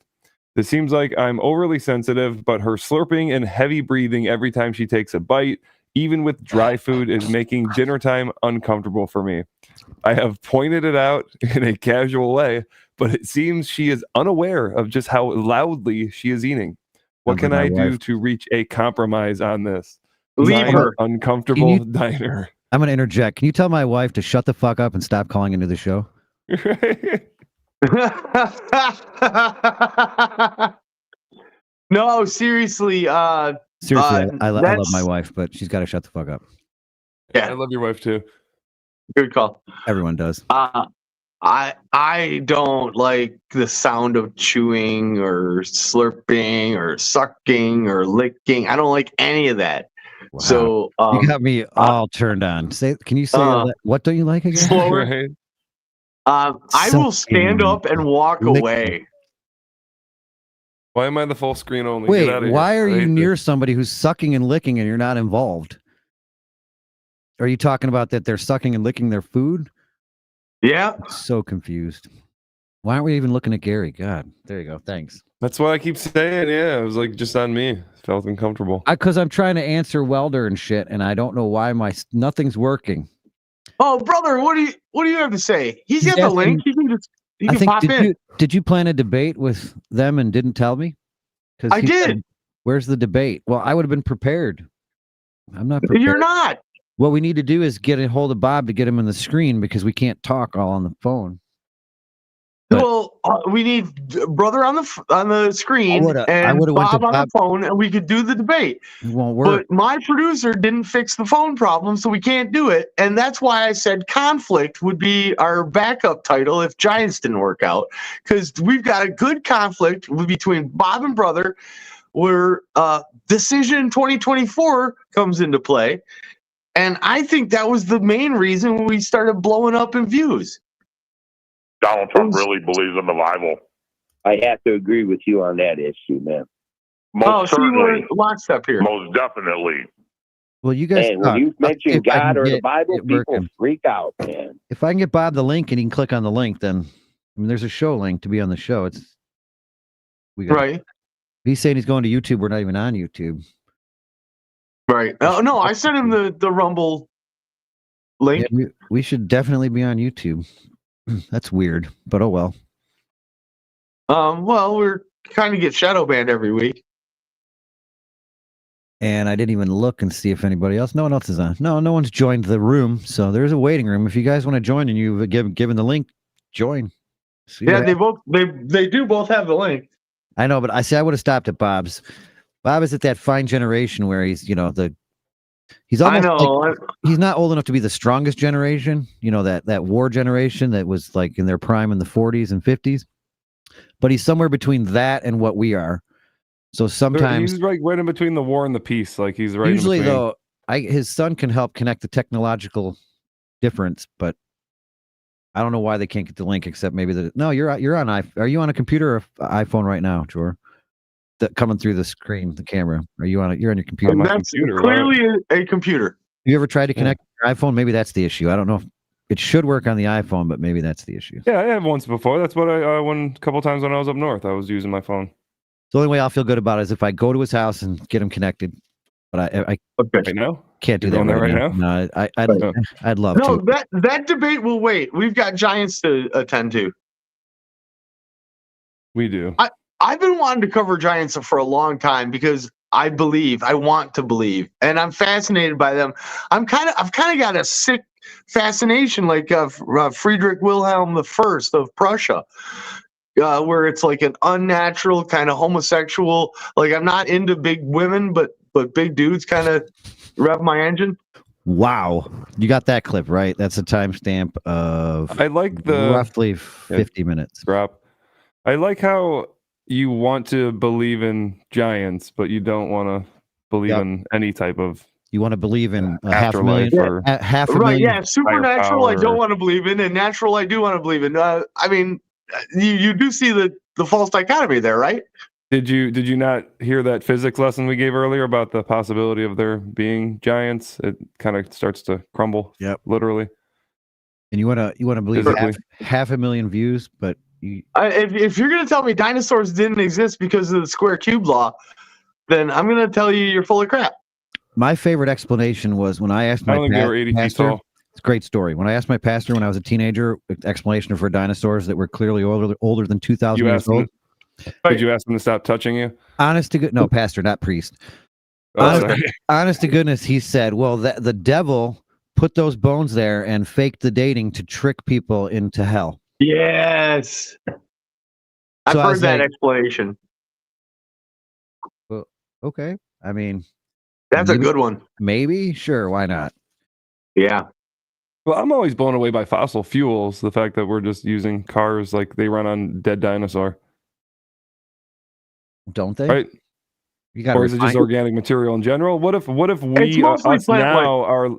This seems like I'm overly sensitive, but her slurping and heavy breathing every time she takes a bite, even with dry food, is making dinner time uncomfortable for me. I have pointed it out in a casual way, but it seems she is unaware of just how loudly she is eating. What can I do to reach a compromise on this? Leave her. Uncomfortable diner. I'm going to interject. Can you tell my wife to shut the fuck up and stop calling into the show? No, seriously. Seriously, I love my wife, but she's got to shut the fuck up. Yeah, I love your wife too. Good call. Everyone does. I don't like the sound of chewing or slurping or sucking or licking. I don't like any of that. Wow. So you got me all turned on. Can you say what don't you like again? Slower. I will stand up and walk away. Why am I the full screen only? Wait, why are you near somebody who's sucking and licking and you're not involved? Are you talking about that they're sucking and licking their food? Yeah. I'm so confused. Why aren't we even looking at Gary? God, there you go. Thanks. That's what I keep saying. Yeah, it was like just on me. It felt uncomfortable. Because I'm trying to answer Welder and shit, and I don't know why nothing's working. Oh, brother, what do you have to say? He's got the link. He can pop in. Did you plan a debate with them and didn't tell me? Because I did. Said, where's the debate? Well, I would have been prepared. I'm not prepared. You're not. What we need to do is get a hold of Bob to get him on the screen because we can't talk all on the phone. But well, we need brother on the screen and Bob on the phone, and we could do the debate. It won't work. But my producer didn't fix the phone problem, so we can't do it. And that's why I said conflict would be our backup title if Giants didn't work out, because we've got a good conflict between Bob and brother, where decision 2024 comes into play. And I think that was the main reason we started blowing up in views. Donald Trump really believes in the Bible. I have to agree with you on that issue, man. Most certainly. Lockstep here. Most definitely. Well, you guys, when you mention God or the Bible, people freak out, man. If I can get Bob the link and he can click on the link, then there's a show link to be on the show. Right. He's saying he's going to YouTube. We're not even on YouTube. Right. No, I sent him the Rumble link. Yeah, we should definitely be on YouTube. That's weird, but oh well. Well, we're kind of get shadow banned every week. And I didn't even look and see if anybody else. No one else is on. No one's joined the room. So there's a waiting room. If you guys want to join and you've given the link, join. Yeah, they do both have the link. I know, but I would have stopped at Bob's. Bob is at that fine generation where he's, he's almost he's not old enough to be the strongest generation, that war generation that was like in their prime in the 40s and 50s. But he's somewhere between that and what we are. So sometimes he's right in between the war and the peace. Like he's right. Usually, in between. though, his son can help connect the technological difference, but I don't know why they can't get the link. Except maybe you're on Are you on a computer or iPhone right now, Jor? Coming through the screen, the camera. You're on your computer. That's clearly a computer. You ever tried to connect your iPhone? Maybe that's the issue. I don't know if it should work on the iPhone, but maybe that's the issue. Yeah, I have once before. That's what a couple times when I was up north, I was using my phone. The only way I'll feel good about it is if I go to his house and get him connected. But I right now can't do that right now. No, I'd love to. No, that debate will wait. We've got Giants to attend to. We do. I've been wanting to cover Giants for a long time because I want to believe, and I'm fascinated by them. I've kind of got a sick fascination, like Friedrich Wilhelm I of Prussia, where it's like an unnatural kind of homosexual. Like I'm not into big women, but big dudes kind of rev my engine. Wow, you got that clip right? That's a timestamp of I like the roughly 50 minutes. Drop. I like how you want to believe in giants, but you don't want to believe in any type of. You want to believe in half a afterlife million, half a right? million. Yeah, supernatural. I don't want to believe in, and natural. I do want to believe in. I mean, you do see the false dichotomy there, right? Did you not hear that physics lesson we gave earlier about the possibility of there being giants? It kind of starts to crumble. Yep, literally. And you want to believe half a million views, but. If you're going to tell me dinosaurs didn't exist because of the square cube law, then I'm going to tell you you're full of crap. My favorite explanation was when I asked my pastor. It's a great story. When I asked my pastor when I was a teenager, explanation for dinosaurs that were clearly older than 2,000 years old. Did you ask him to stop touching you? Honest to goodness, no, pastor, not priest. Honest to goodness, he said, well, the devil put those bones there and faked the dating to trick people into hell. Yes. I've heard that explanation. Well, okay. I mean, that's a good one. Maybe, sure, why not? Yeah. Well, I'm always blown away by fossil fuels. The fact that we're just using cars like they run on dead dinosaur. Don't they? Right. Or is it just organic material in general? What if we us now are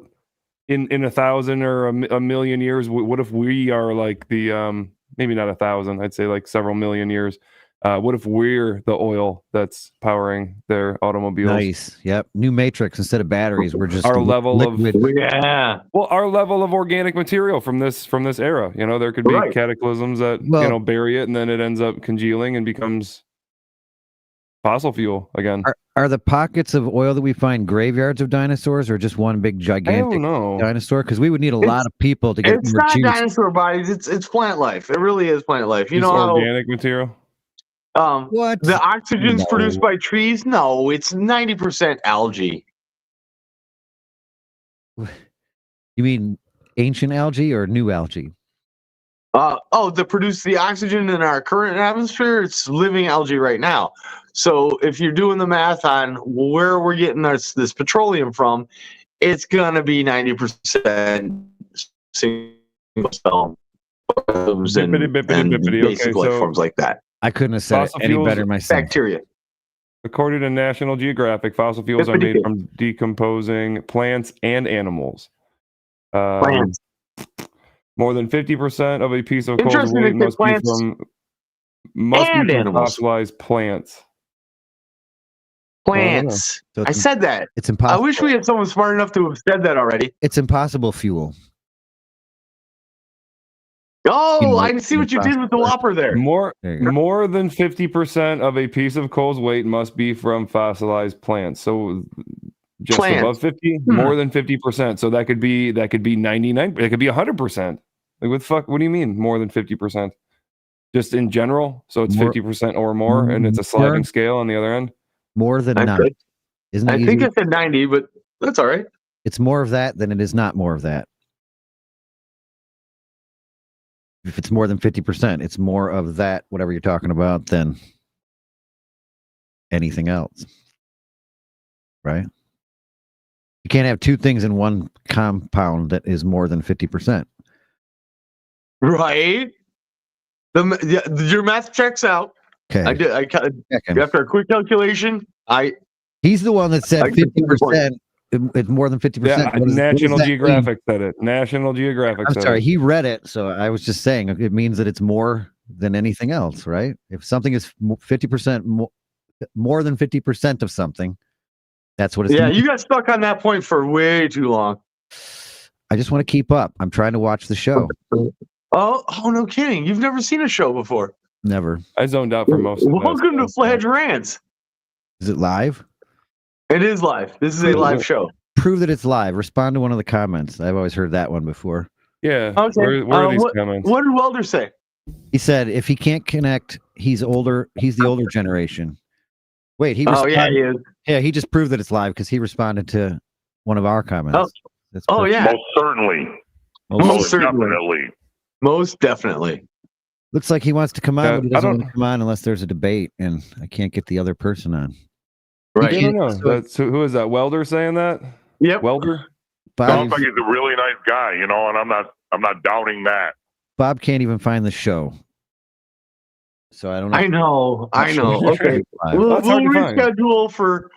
in 1,000 or a million years? What if we are like the maybe not 1,000? I'd say like several million years. What if we're the oil that's powering their automobiles? Nice. Yep. New Matrix instead of batteries. We're just our level liquid. Our level of organic material from this era. There could be cataclysms that bury it, and then it ends up congealing and becomes Fossil fuel again. Are the pockets of oil that we find graveyards of dinosaurs, or just one big gigantic dinosaur? Because we would need a lot of people to get It's more not juice. Dinosaur bodies. It's plant life. It really is plant life. You Just know organic material. What? The oxygen's produced by trees? No, it's 90% algae. You mean ancient algae or new algae? To produce the oxygen in our current atmosphere, it's living algae right now. So if you're doing the math on where we're getting this petroleum from, it's gonna be 90% single cell and basic life forms like that. I couldn't have said it any better myself. Bacteria. According to National Geographic, fossil fuels are made from decomposing plants and animals. Plants. More than 50% of a piece of cold weight must be from fossilized plants. Plants. I said that. It's impossible. I wish we had someone smart enough to have said that already. It's impossible fuel. Oh, I see what you did with the Whopper there. More than 50% of a piece of coal's weight must be from fossilized plants. So just above 50, more than 50%. So that could be 99. It could be 100%. Like what the fuck? What do you mean more than 50%? Just in general. So it's 50% or more, and it's a sliding scale on the other end. More than 90. Isn't it? I think it said 90, but that's all right. It's more of that than it is not more of that. If it's more than 50%, it's more of that, whatever you're talking about, than anything else. Right? You can't have two things in one compound that is more than 50%. Right? Your math checks out. Okay. I did. After a quick calculation, He's the one that said 50%. It's more than 50%. Yeah, National Geographic said it. National Geographic I'm said sorry, it. he read it, so I was just saying it means that it's more than anything else, right? If something is 50% more than 50% of something, that's what it's. Yeah, you got stuck on that point for way too long. I just want to keep up. I'm trying to watch the show. Oh, no kidding. You've never seen a show before. Never. I zoned out for most of it. Welcome to Fladge Rants. Is it live? It is live. This is a live show. Prove that it's live. Respond to one of the comments. I've always heard that one before. Yeah. Okay. Where are these comments? What did Welder say? He said if he can't connect, he's older. He's the older generation. Wait, he responded. Yeah, he is. Yeah, he just proved that it's live because he responded to one of our comments. Yeah. Most certainly. Most definitely. Looks like he wants to come on, but he doesn't want to come on unless there's a debate, and I can't get the other person on. Right. I don't know. Who is that? Welder saying that? Yep. Welder? Sounds like he's a really nice guy, and I'm not doubting that. Bob can't even find the show. So I don't know. I know. Okay. We'll reschedule for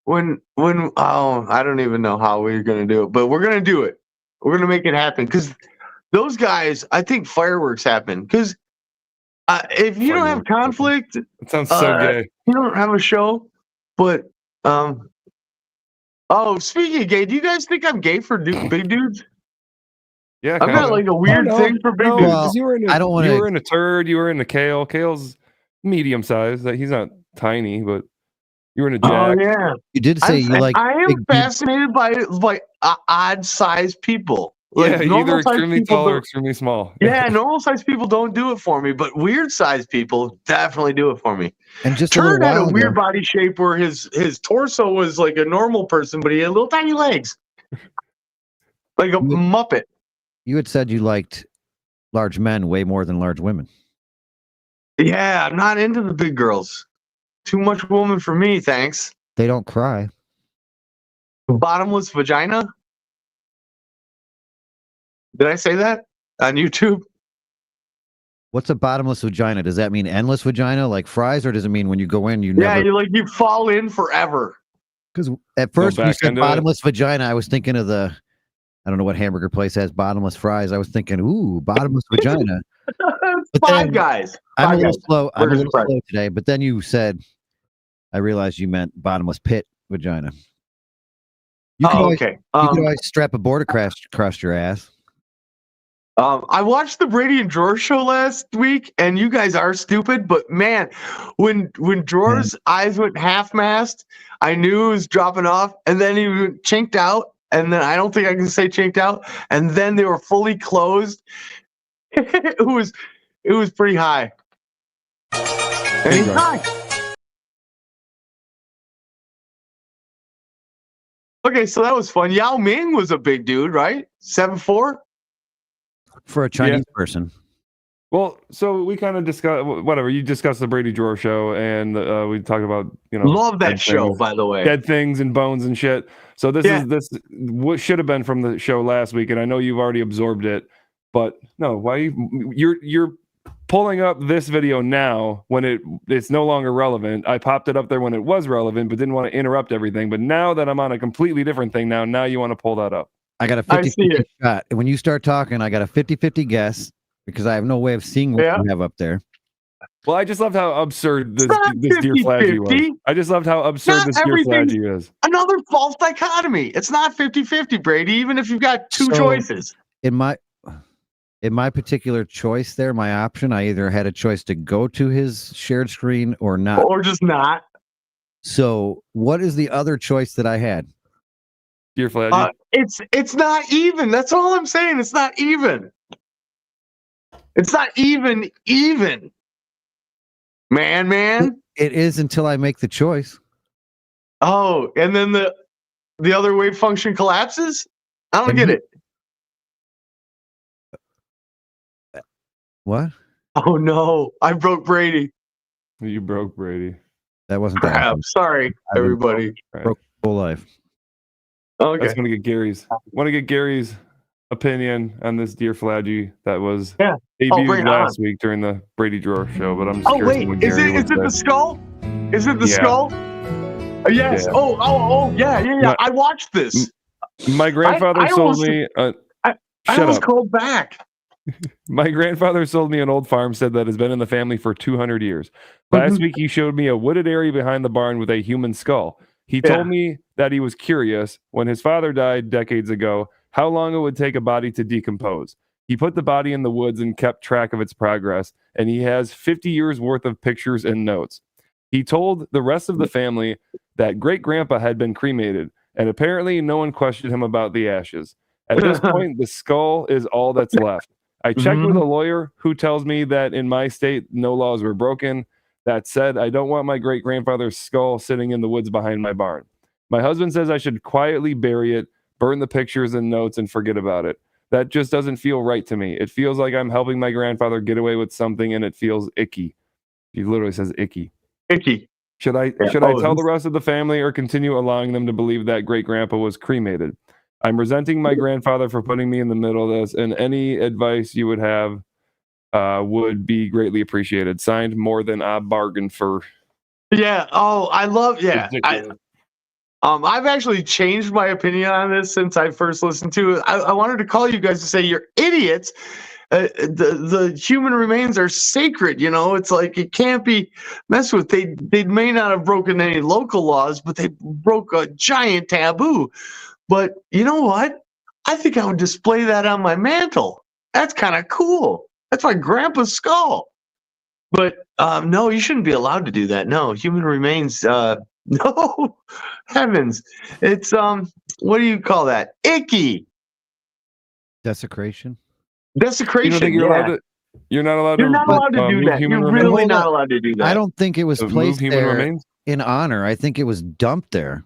when I don't even know how we're going to do it, but we're going to do it. We're going to make it happen because those guys, I think fireworks happen because if you don't have conflict, it sounds so gay. You don't have a show. But speaking of gay, do you guys think I'm gay for big dudes? Yeah, I've got like a weird thing for big dudes. Well, you were in a turd. You were in a kale. Kale's medium sized. He's not tiny, but you were in a jack. Oh yeah, you did say I am fascinated by odd sized people. Like either extremely tall or extremely small. Yeah, normal sized people don't do it for me, but weird sized people definitely do it for me. And just Turd had a weird body shape where his torso was like a normal person, but he had little tiny legs, like a Muppet. You had said you liked large men way more than large women. Yeah, I'm not into the big girls. Too much woman for me, thanks. They don't cry. Bottomless vagina? Did I say that on YouTube? What's a bottomless vagina? Does that mean endless vagina like fries, or does it mean when you go in, you never... Yeah, you fall in forever. Because at first when you said bottomless vagina, I was thinking of I don't know what hamburger place has bottomless fries. I was thinking, ooh, bottomless vagina. Five Guys. I'm a little slow. I'm a little slow today. But then you said, I realized you meant bottomless pit vagina. You can always strap a border across your ass. I watched the Brady and Drawers show last week, and you guys are stupid. But man, when Drawers' eyes went half-mast, I knew it was dropping off, and then he went chinked out, and then I don't think I can say chinked out, and then they were fully closed. it was pretty high. And he's high. Okay, so that was fun. Yao Ming was a big dude, right? 7'4"? For a Chinese person. Well, so we kind of discussed whatever. You discussed the Brady Drawer show, and we talked about, love that show, by the way. Dead things and bones and shit. So this what should have been from the show last week, and I know you've already absorbed it, but no, why you're pulling up this video now when it's no longer relevant. I popped it up there when it was relevant, but didn't want to interrupt everything. But now that I'm on a completely different thing now you want to pull that up. I got a 50-50 shot. When you start talking, I got a 50-50 guess because I have no way of seeing what you have up there. Well, I just loved how absurd this dear Fladge was. I just loved how absurd this dear Fladge is. Another false dichotomy. It's not 50-50, Brady, even if you've got two choices. In my particular choice there, my option, I either had a choice to go to his shared screen or not. Or just not. So what is the other choice that I had? Dear Fladge. It's not even. That's all I'm saying. It's not even. It's not even. Man. It is until I make the choice. Oh, and then the other wave function collapses? I don't get it. What? Oh no, I broke Brady. You broke Brady. That wasn't crap. Sorry, everybody. Broke full life. Okay. I just want to get Gary's opinion on this dear Fladge that was debuted last week during the Brady Drawer show. But I'm just curious. Wait, is it the skull? Is it the skull? Yes. Yeah. Yeah. I watched this. My grandfather sold me. I almost called back. My grandfather sold me an old farmstead that has been in the family for 200 years. Last week, he showed me a wooded area behind the barn with a human skull. He told me that he was curious when his father died decades ago, how long it would take a body to decompose. He put the body in the woods and kept track of its progress, and he has 50 years worth of pictures and notes. He told the rest of the family that great-grandpa had been cremated, and apparently no one questioned him about the ashes. At this point, the skull is all that's left. I checked with a lawyer who tells me that in my state, no laws were broken. That said, I don't want my great-grandfather's skull sitting in the woods behind my barn. My husband says I should quietly bury it, burn the pictures and notes, and forget about it. That just doesn't feel right to me. It feels like I'm helping my grandfather get away with something, and it feels icky. He literally says icky. Icky. Should I tell the rest of the family or continue allowing them to believe that great-grandpa was cremated? I'm resenting my grandfather for putting me in the middle of this, and any advice you would have would be greatly appreciated. Signed, more than I bargained for. Yeah. Oh, I love. Yeah. I've actually changed my opinion on this since I first listened to it. I wanted to call you guys to say you're idiots. The human remains are sacred. It's like it can't be messed with. They may not have broken any local laws, but they broke a giant taboo. But you know what? I think I would display that on my mantle. That's kind of cool. That's my grandpa's skull. But no, you shouldn't be allowed to do that. No, human remains. No, heavens. It's what do you call that? Icky. Desecration. Desecration. You don't think you're not allowed You're to not allowed to do that. You're really not allowed to do that. I don't think it was placed there remains? in honor. I think it was dumped there.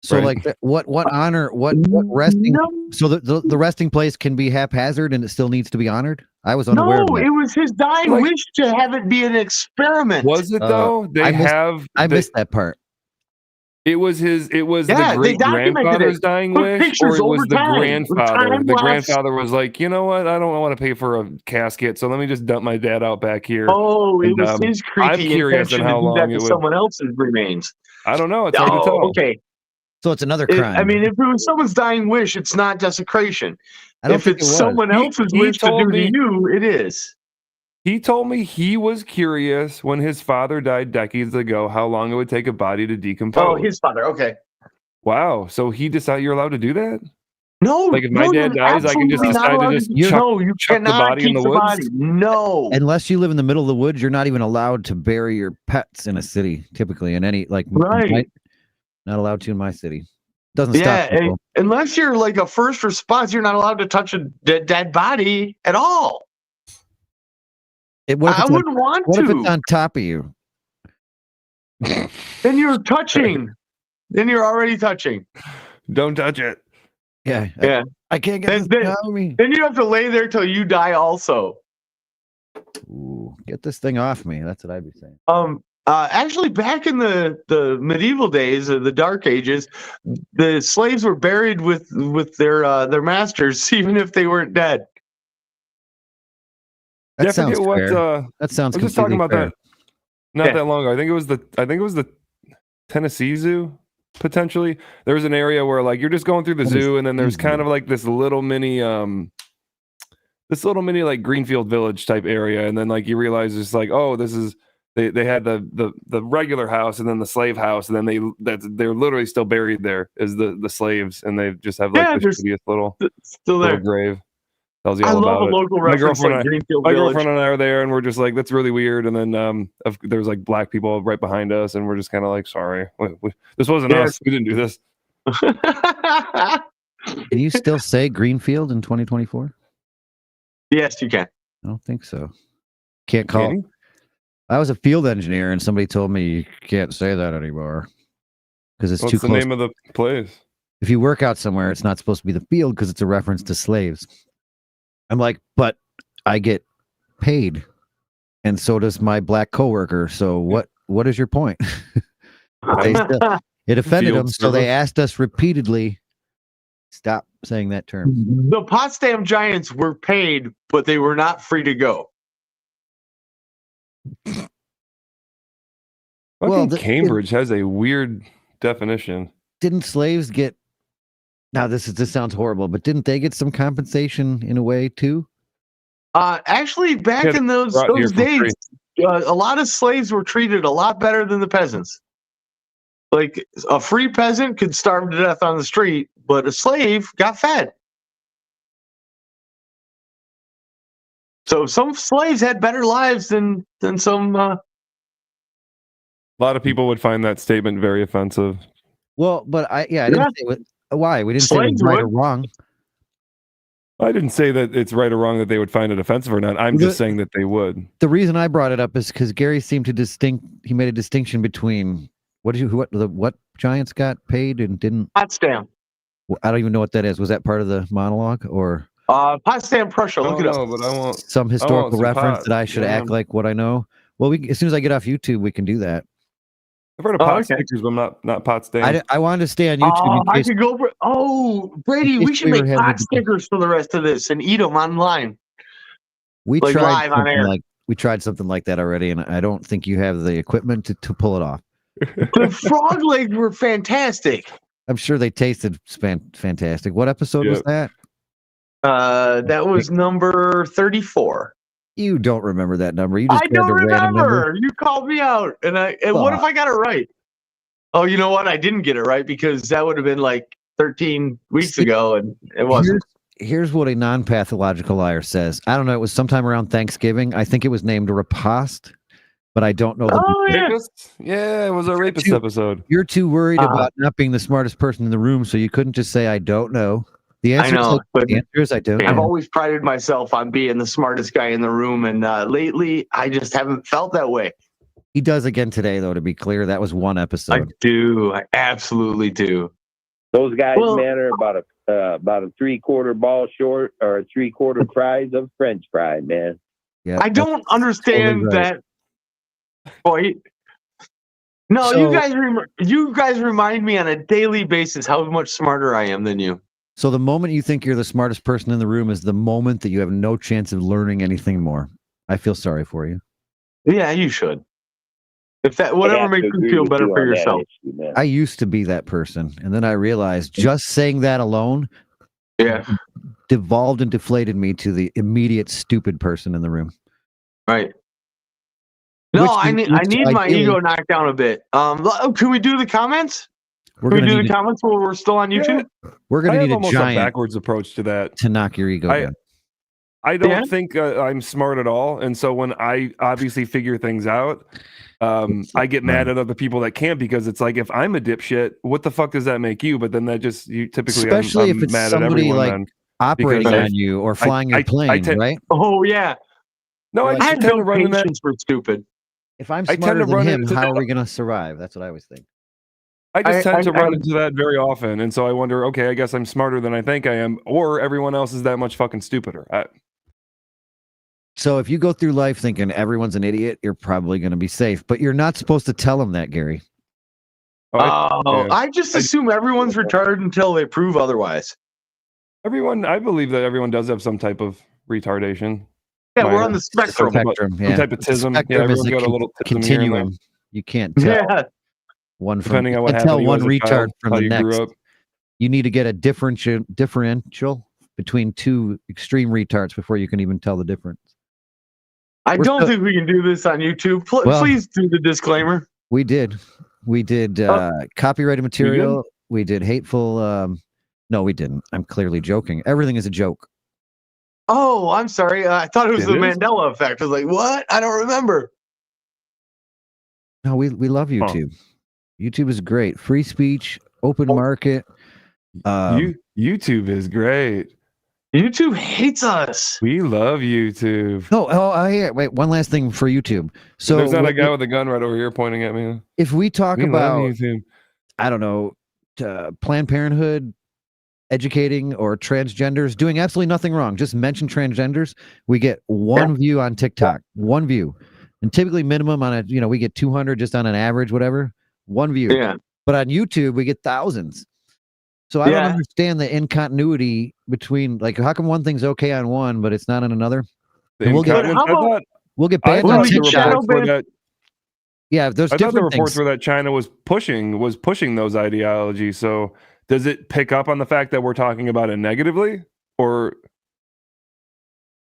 So like what honor, what resting, so the resting place can be haphazard and it still needs to be honored? I was unaware of that. It was his dying wish to have it be an experiment. Was it though? I missed that part. It was the great grandfather's dying wish, or it was the grandfather. The grandfather was like, you know what? I don't want to pay for a casket, so let me just dump my dad out back here. Oh, it was his creepy I'm curious on how long it was. Someone else's remains. I don't know. It's hard to tell. Okay. So it's another crime. I mean, if it was someone's dying wish, it's not desecration. If it's someone else's wish to do to you, it is. He told me he was curious when his father died decades ago how long it would take a body to decompose. Oh, his father. Okay. Wow. So he decided you're allowed to do that? No, Like if my dad dies, I can just decide to just chuck the body in the woods. No, unless you live in the middle of the woods, you're not even allowed to bury your pets in a city. Typically, in any right, not allowed to in my city. Doesn't stop people. Unless you're like a first response, you're not allowed to touch a dead body at all. I wouldn't want to. What if it's on top of you? Then you're touching. Then you're already touching. Don't touch it. Yeah. I can't get this out of me. Then you have to lay there till you die also. Ooh, get this thing off me. That's what I'd be saying. Actually, back in the medieval days, the Dark Ages, the slaves were buried with their masters, even if they weren't dead. That sounds fair. That sounds. I was just talking about that not that long ago. I think it was the Tennessee Zoo. Potentially, there was an area where like you're just going through the zoo, and then there's kind of like this little mini like Greenfield Village type area, and then like you realize it's like, oh, this is they had the regular house and then the slave house, and then they're literally still buried there as the slaves, and they just have like this shittiest little grave. Tells you all about it. Local reference like Greenfield my Village. girlfriend and I are there, and we're just like, that's really weird. And then there's like black people right behind us, and we're just kind of like, sorry, this wasn't us. We didn't do this. Can you still say Greenfield in 2024? Yes, you can. I don't think so. Can't call. I was a field engineer, and somebody told me you can't say that anymore because it's too close. What's the name of the place? If you work out somewhere, it's not supposed to be the field because it's a reference to slaves. I'm like, but I get paid, and so does my black coworker. So what is your point? It offended them, so they asked us repeatedly, stop saying that term. The Potsdam Giants were paid, but they were not free to go. Well, Cambridge has a weird definition. Didn't slaves get? Now this sounds horrible, but didn't they get some compensation in a way too? Actually, back in those days, a lot of slaves were treated a lot better than the peasants. Like a free peasant could starve to death on the street, but a slave got fed. So some slaves had better lives than some. A lot of people would find that statement very offensive. Well, but I didn't say why. We didn't say it was right or wrong. I didn't say that it's right or wrong that they would find it offensive or not. I'm just saying that they would. The reason I brought it up is because Gary seemed to he made a distinction between what Giants got paid and didn't. Potsdam. I don't even know what that is. Was that part of the monologue or? Potsdam, Prussia. Look it up. But I want some historical reference that I should act like what I know. Well, as soon as I get off YouTube, we can do that. I've heard of pot stickers, but not Potsdam. I wanted to stay on YouTube. I could go. Brady, we should make pot stickers for the rest of this and eat them online. We tried something like that already, and I don't think you have the equipment to pull it off. The frog legs were fantastic. I'm sure they tasted fantastic. What episode was that? That was number 34. You don't remember that number. You just I don't remember. You called me out, and what if I got it right? Oh, you know what? I didn't get it right because that would have been like 13 weeks ago, and it wasn't. Here's what a non-pathological liar says. I don't know. It was sometime around Thanksgiving. I think it was named Riposte, but I don't know. Yeah, it was a rapist episode. You're too worried about not being the smartest person in the room, so you couldn't just say, I don't know. The answer is I do. I've always prided myself on being the smartest guy in the room, and lately I just haven't felt that way. He does again today, though, to be clear. That was one episode. I do. I absolutely do. Those guys, man, are about a 3/4 ball short or a 3/4 fries of French fry, man. Yeah, I don't understand that. Boy, no, you guys remind me on a daily basis how much smarter I am than you. So the moment you think you're the smartest person in the room is the moment that you have no chance of learning anything more. I feel sorry for you. Yeah, you should. If that whatever makes you feel better for yourself. I used to be that person, and then I realized just saying that alone, devolved and deflated me to the immediate stupid person in the room. Right. No, I need my ego knocked down a bit. Can we do the comments? We're Can gonna we do need the comments while we're still on YouTube? we're gonna need a almost giant a backwards approach to that to knock your ego down. I don't think I'm smart at all, and so when I obviously figure things out, I get mad at other people that can't, because it's like, if I'm a dipshit, what the fuck does that make you? But then that just typically, especially I'm if it's mad somebody at like then, operating on you or flying your plane, right? Oh yeah. No, I had no patience for stupid. If I'm smarter than him, how are we going to survive? That's what I always think. I just tend to run into that very often, and so I wonder, okay, I guess I'm smarter than I think I am, or everyone else is that much fucking stupider. So if you go through life thinking everyone's an idiot, you're probably going to be safe, but you're not supposed to tell them that, Gary. I just assume everyone's retarded until they prove otherwise. I believe that everyone does have some type of retardation. Yeah, we're on the spectrum. Yeah. Some type of tism. Spectrum everyone's is got a little continuum. You can't tell one from depending on what tell happened one to you as a retard child, from how the you next. grew up. You need to get a differential between two extreme retards before you can even tell the difference. I don't think we can do this on YouTube. Please do the disclaimer. We did copyrighted material. We did hateful. No, we didn't. I'm clearly joking. Everything is a joke. Oh, I'm sorry. I thought it was the Mandela effect. I was like, what? I don't remember. No, we love YouTube. YouTube is great. Free speech, open market. YouTube is great. YouTube hates us. We love YouTube. Oh, wait. One last thing for YouTube. So there's not a guy with a gun right over here pointing at me. If we talk about YouTube. I don't know, Planned Parenthood, educating, or transgenders, doing absolutely nothing wrong. Just mention transgenders. We get one view on TikTok. One view. And typically minimum on we get 200 just on an average, whatever. One view. Yeah. But on YouTube, we get thousands. So I don't understand the incontinuity between, like, how come one thing's okay on one, but it's not on another? We'll get banned on TikTok. Yeah, there's different the reports things. where that China was pushing those ideologies. So does it pick up on the fact that we're talking about it negatively, or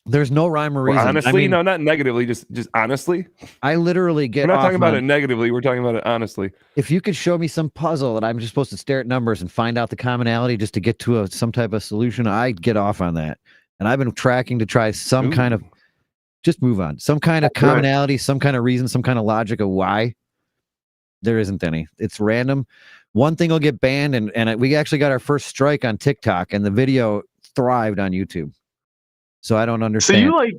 there's no rhyme or reason? Honestly, no, not negatively, just honestly. I literally get. We're not talking about it negatively. We're talking about it honestly. If you could show me some puzzle that I'm just supposed to stare at numbers and find out the commonality just to get to some type of solution, I'd get off on that. And I've been tracking to try some kind of. Just move on. Some kind of commonality, some kind of reason, some kind of logic of why. There isn't any. It's random. One thing will get banned, and we actually got our first strike on TikTok, and the video thrived on YouTube. So I don't understand. So you like,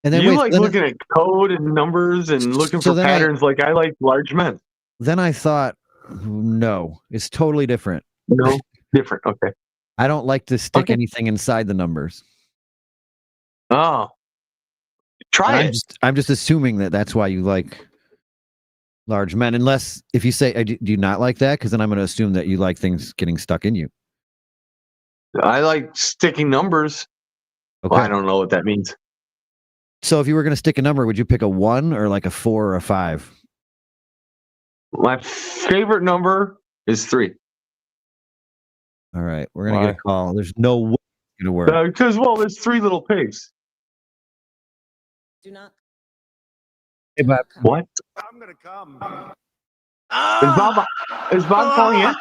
and then looking at code and numbers and looking for patterns like I like large men. Then I thought, no, it's totally different. No, different. Okay. I don't like to stick anything inside the numbers. Oh. Try it. I'm just assuming that's why you like large men. Unless if you say, do you not like that? Because then I'm going to assume that you like things getting stuck in you. I like sticking numbers. Okay. Well, I don't know what that means. So if you were going to stick a number, would you pick a 1 or like a 4 or a 5? My favorite number is 3. All right. We're going to get a call. There's no way it's going to work. Because, there's 3 little pigs. Do not. Hey, Bob. What? I'm going to come. Is Bob calling in?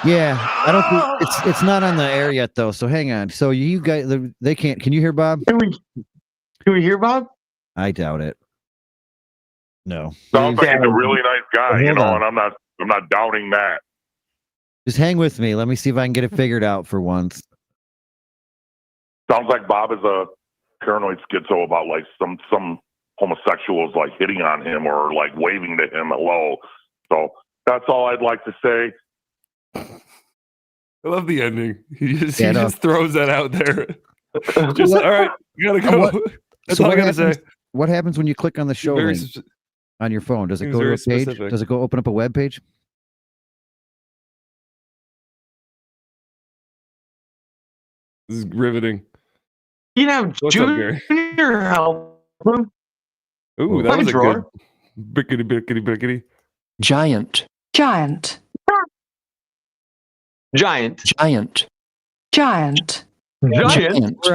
Yeah, I don't think it's not on the air yet though. So hang on. So you guys, they can't. Can you hear Bob? Can we hear Bob? I doubt it. No. Sounds like he's a really nice guy, and I'm not doubting that. Just hang with me. Let me see if I can get it figured out for once. Sounds like Bob is a paranoid schizo about like some homosexuals like hitting on him or like waving to him hello. So that's all I'd like to say. I love the ending. He just throws that out there. Just all right, you gotta go. That's all I gotta say. What happens when you click on the show link on your phone? Does it go to a page? Does it go open up a web page? This is riveting. You know, Junior help. Ooh, that was a good bickety. Giant. Giant. We're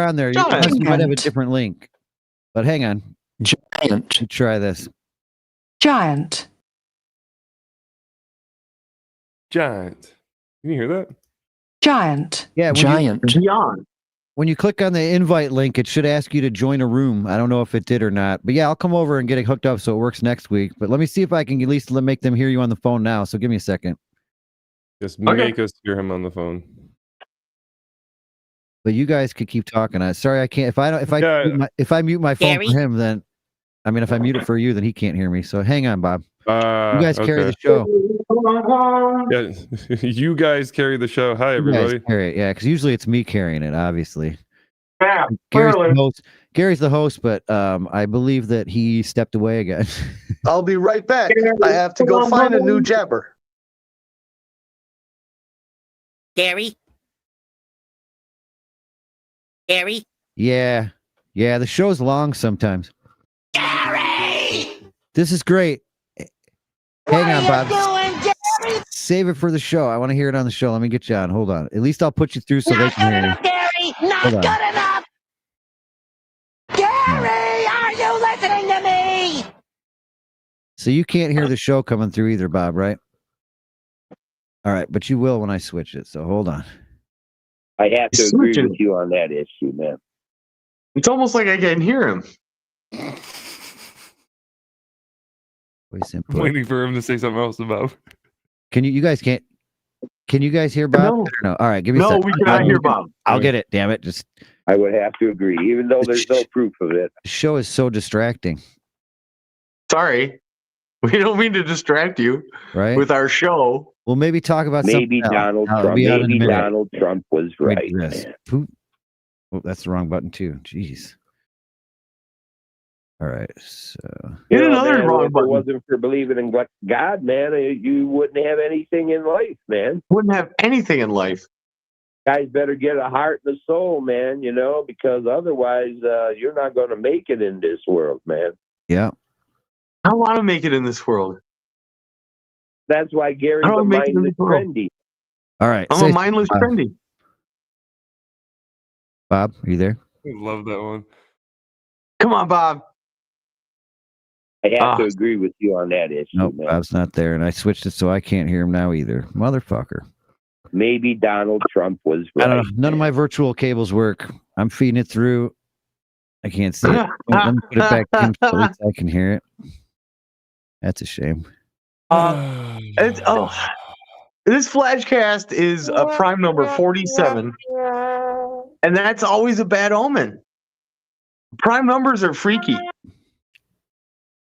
on there. You might have a different link. But hang on. Giant. Try this. Giant. Giant. Can you hear that? Giant. Yeah, Giant. Beyond. When you click on the invite link, it should ask you to join a room. I don't know if it did or not, but yeah, I'll come over and get it hooked up so it works next week. But let me see if I can at least make them hear you on the phone now. So give me a second. Just make us hear him on the phone. But you guys could keep talking. Sorry, I can't. If I mute my phone for him, then if I mute it for you, then he can't hear me. So hang on, Bob. You guys carry the show. Yeah, you guys carry the show. Hi, everybody. Carry it. Yeah, because usually it's me carrying it. Obviously. Yeah, Gary's the host, but I believe that he stepped away again. I'll be right back. I have to go find a new jabber. Gary? Gary? Yeah. The show's long sometimes. Gary! This is great. Hang on, Bob. Doing, Gary? Save it for the show. I want to hear it on the show. Let me get you on. Hold on. At least I'll put you through so they can hear you. Gary! Not good enough! Gary, are you listening to me? So you can't hear the show coming through either, Bob, right? All right, but you will when I switch it. So hold on. I have to agree with you on that issue, man. It's almost like I can hear him. I'm waiting for him to say something else about. Can you guys hear Bob? No. No. All right, give me a second. No, we cannot hear Bob. I'll get it. Damn it! I would have to agree, even though there's no proof of it. The show is so distracting. Sorry, we don't mean to distract you, right? With our show. Well, maybe talk about maybe Donald Trump. Maybe Donald Trump was right. Oh, that's the wrong button too. Jeez. All right, so if it wasn't for believing in God, man, you wouldn't have anything in life, man. Wouldn't have anything in life. Guys better get a heart and a soul, man. Because otherwise, you're not going to make it in this world, man. Yeah, I want to make it in this world. That's why Gary's a mindless trendy. All right, I'm a mindless trendy. Bob, are you there? I love that one. Come on, Bob. I have to agree with you on that issue. Nope, man. Bob's not there, and I switched it so I can't hear him now either. Motherfucker. Maybe Donald Trump was right. I don't know. None of my virtual cables work. I'm feeding it through. I can't see it. Let me put it back in so at least I can hear it. That's a shame. This Fladgecast is a prime number 47, and that's always a bad omen. Prime numbers are freaky.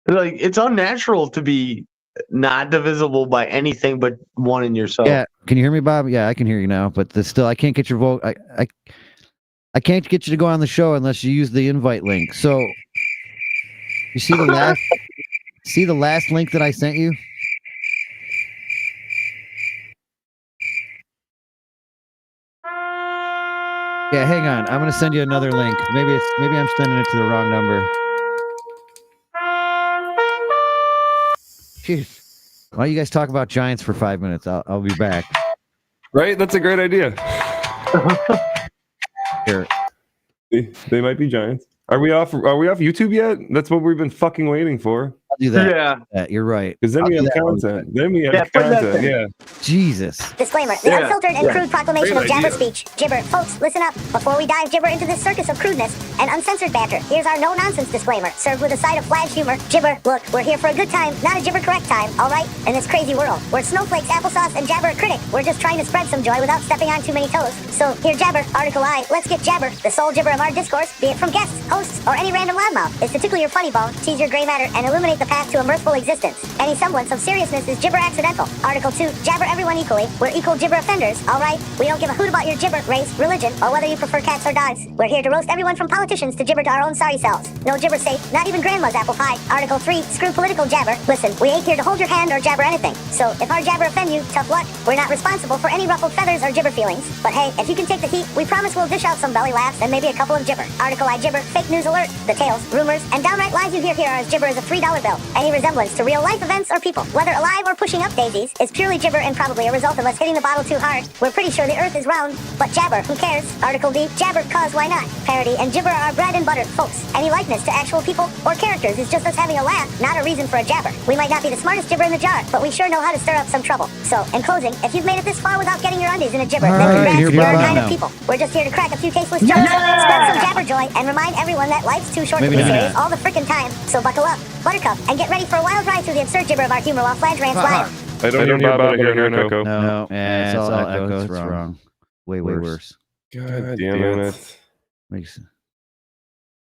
Like, it's unnatural to be not divisible by anything but one in yourself. Yeah, can you hear me, Bob? Yeah, I can hear you now, but still, I can't get your vote. I can't get you to go on the show unless you use the invite link. So, you see the last link that I sent you? Yeah, hang on. I'm gonna send you another link. Maybe I'm sending it to the wrong number. Jeez. Why don't you guys talk about Giants for 5 minutes? I'll be back. Right? That's a great idea. Here. They might be Giants. Are we off YouTube yet? That's what we've been fucking waiting for. I'll do that. Yeah, you're right. Because then we have content. Yeah. Jesus. Disclaimer. The unfiltered and crude proclamation of jabber speech. Gibber. Folks, listen up. Before we dive Gibber into this circus of crudeness and uncensored banter, here's our no-nonsense disclaimer, served with a side of Fladge humor. Gibber, look, we're here for a good time, not a Gibber-correct time, all right? In this crazy world, we're snowflakes, applesauce, and Jabber a critic. We're just trying to spread some joy without stepping on too many toes. So, here, Jabber, Article I, let's get Jabber, the sole Gibber of our discourse, be it from guests, hosts, or any random loudmouth, is to tickle your funny bone, tease your gray matter, and illuminate the path to a mirthful existence. Any semblance of seriousness is Gibber accidental. Article 2, Jabber everyone equally. We're equal Gibber offenders, all right? We don't give a hoot about your Gibber, race, religion, or whether you prefer cats or dogs. We're here to roast everyone from politicians to Gibber to our own sorry selves. No Gibber safe, not even grandma's apple pie. Article 3, screw political Jabber. Listen, we ain't here to hold your hand or jabber anything. So if our Jabber offend you, tough luck. We're not responsible for any ruffled feathers or Gibber feelings. But hey, if you can take the heat, we promise we'll dish out some belly laughs and maybe a couple of Gibber. Article I Gibber, fake news alert. The tales, rumors, and downright lies you hear here are as Gibber as a $3 bill. spell. Any resemblance to real life events or people, whether alive or pushing up daisies, is purely gibber and probably a result of us hitting the bottle too hard. We're pretty sure the earth is round, but jabber, who cares? Article D, jabber cause why not? Parody and gibber are bread and butter, folks. Any likeness to actual people or characters is just us having a laugh, not a reason for a jabber. We might not be the smartest gibber in the jar, but we sure know how to stir up some trouble. So, in closing, if you've made it this far without getting your undies in a gibber, then congrats, you're our kind of people. We're just here to crack a few tasteless jokes, spread some jabber joy, and remind everyone that life's too short to be serious all the frickin' time. So buckle up, buttercup, and get ready for a wild ride through the absurd gibber of our humor while Fladge Rants live. I don't hear Bob, I hear an echo. No, it's all echo. It's wrong. Way worse. God damn it. Makes...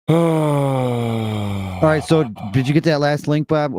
All right, so did you get that last link, Bob?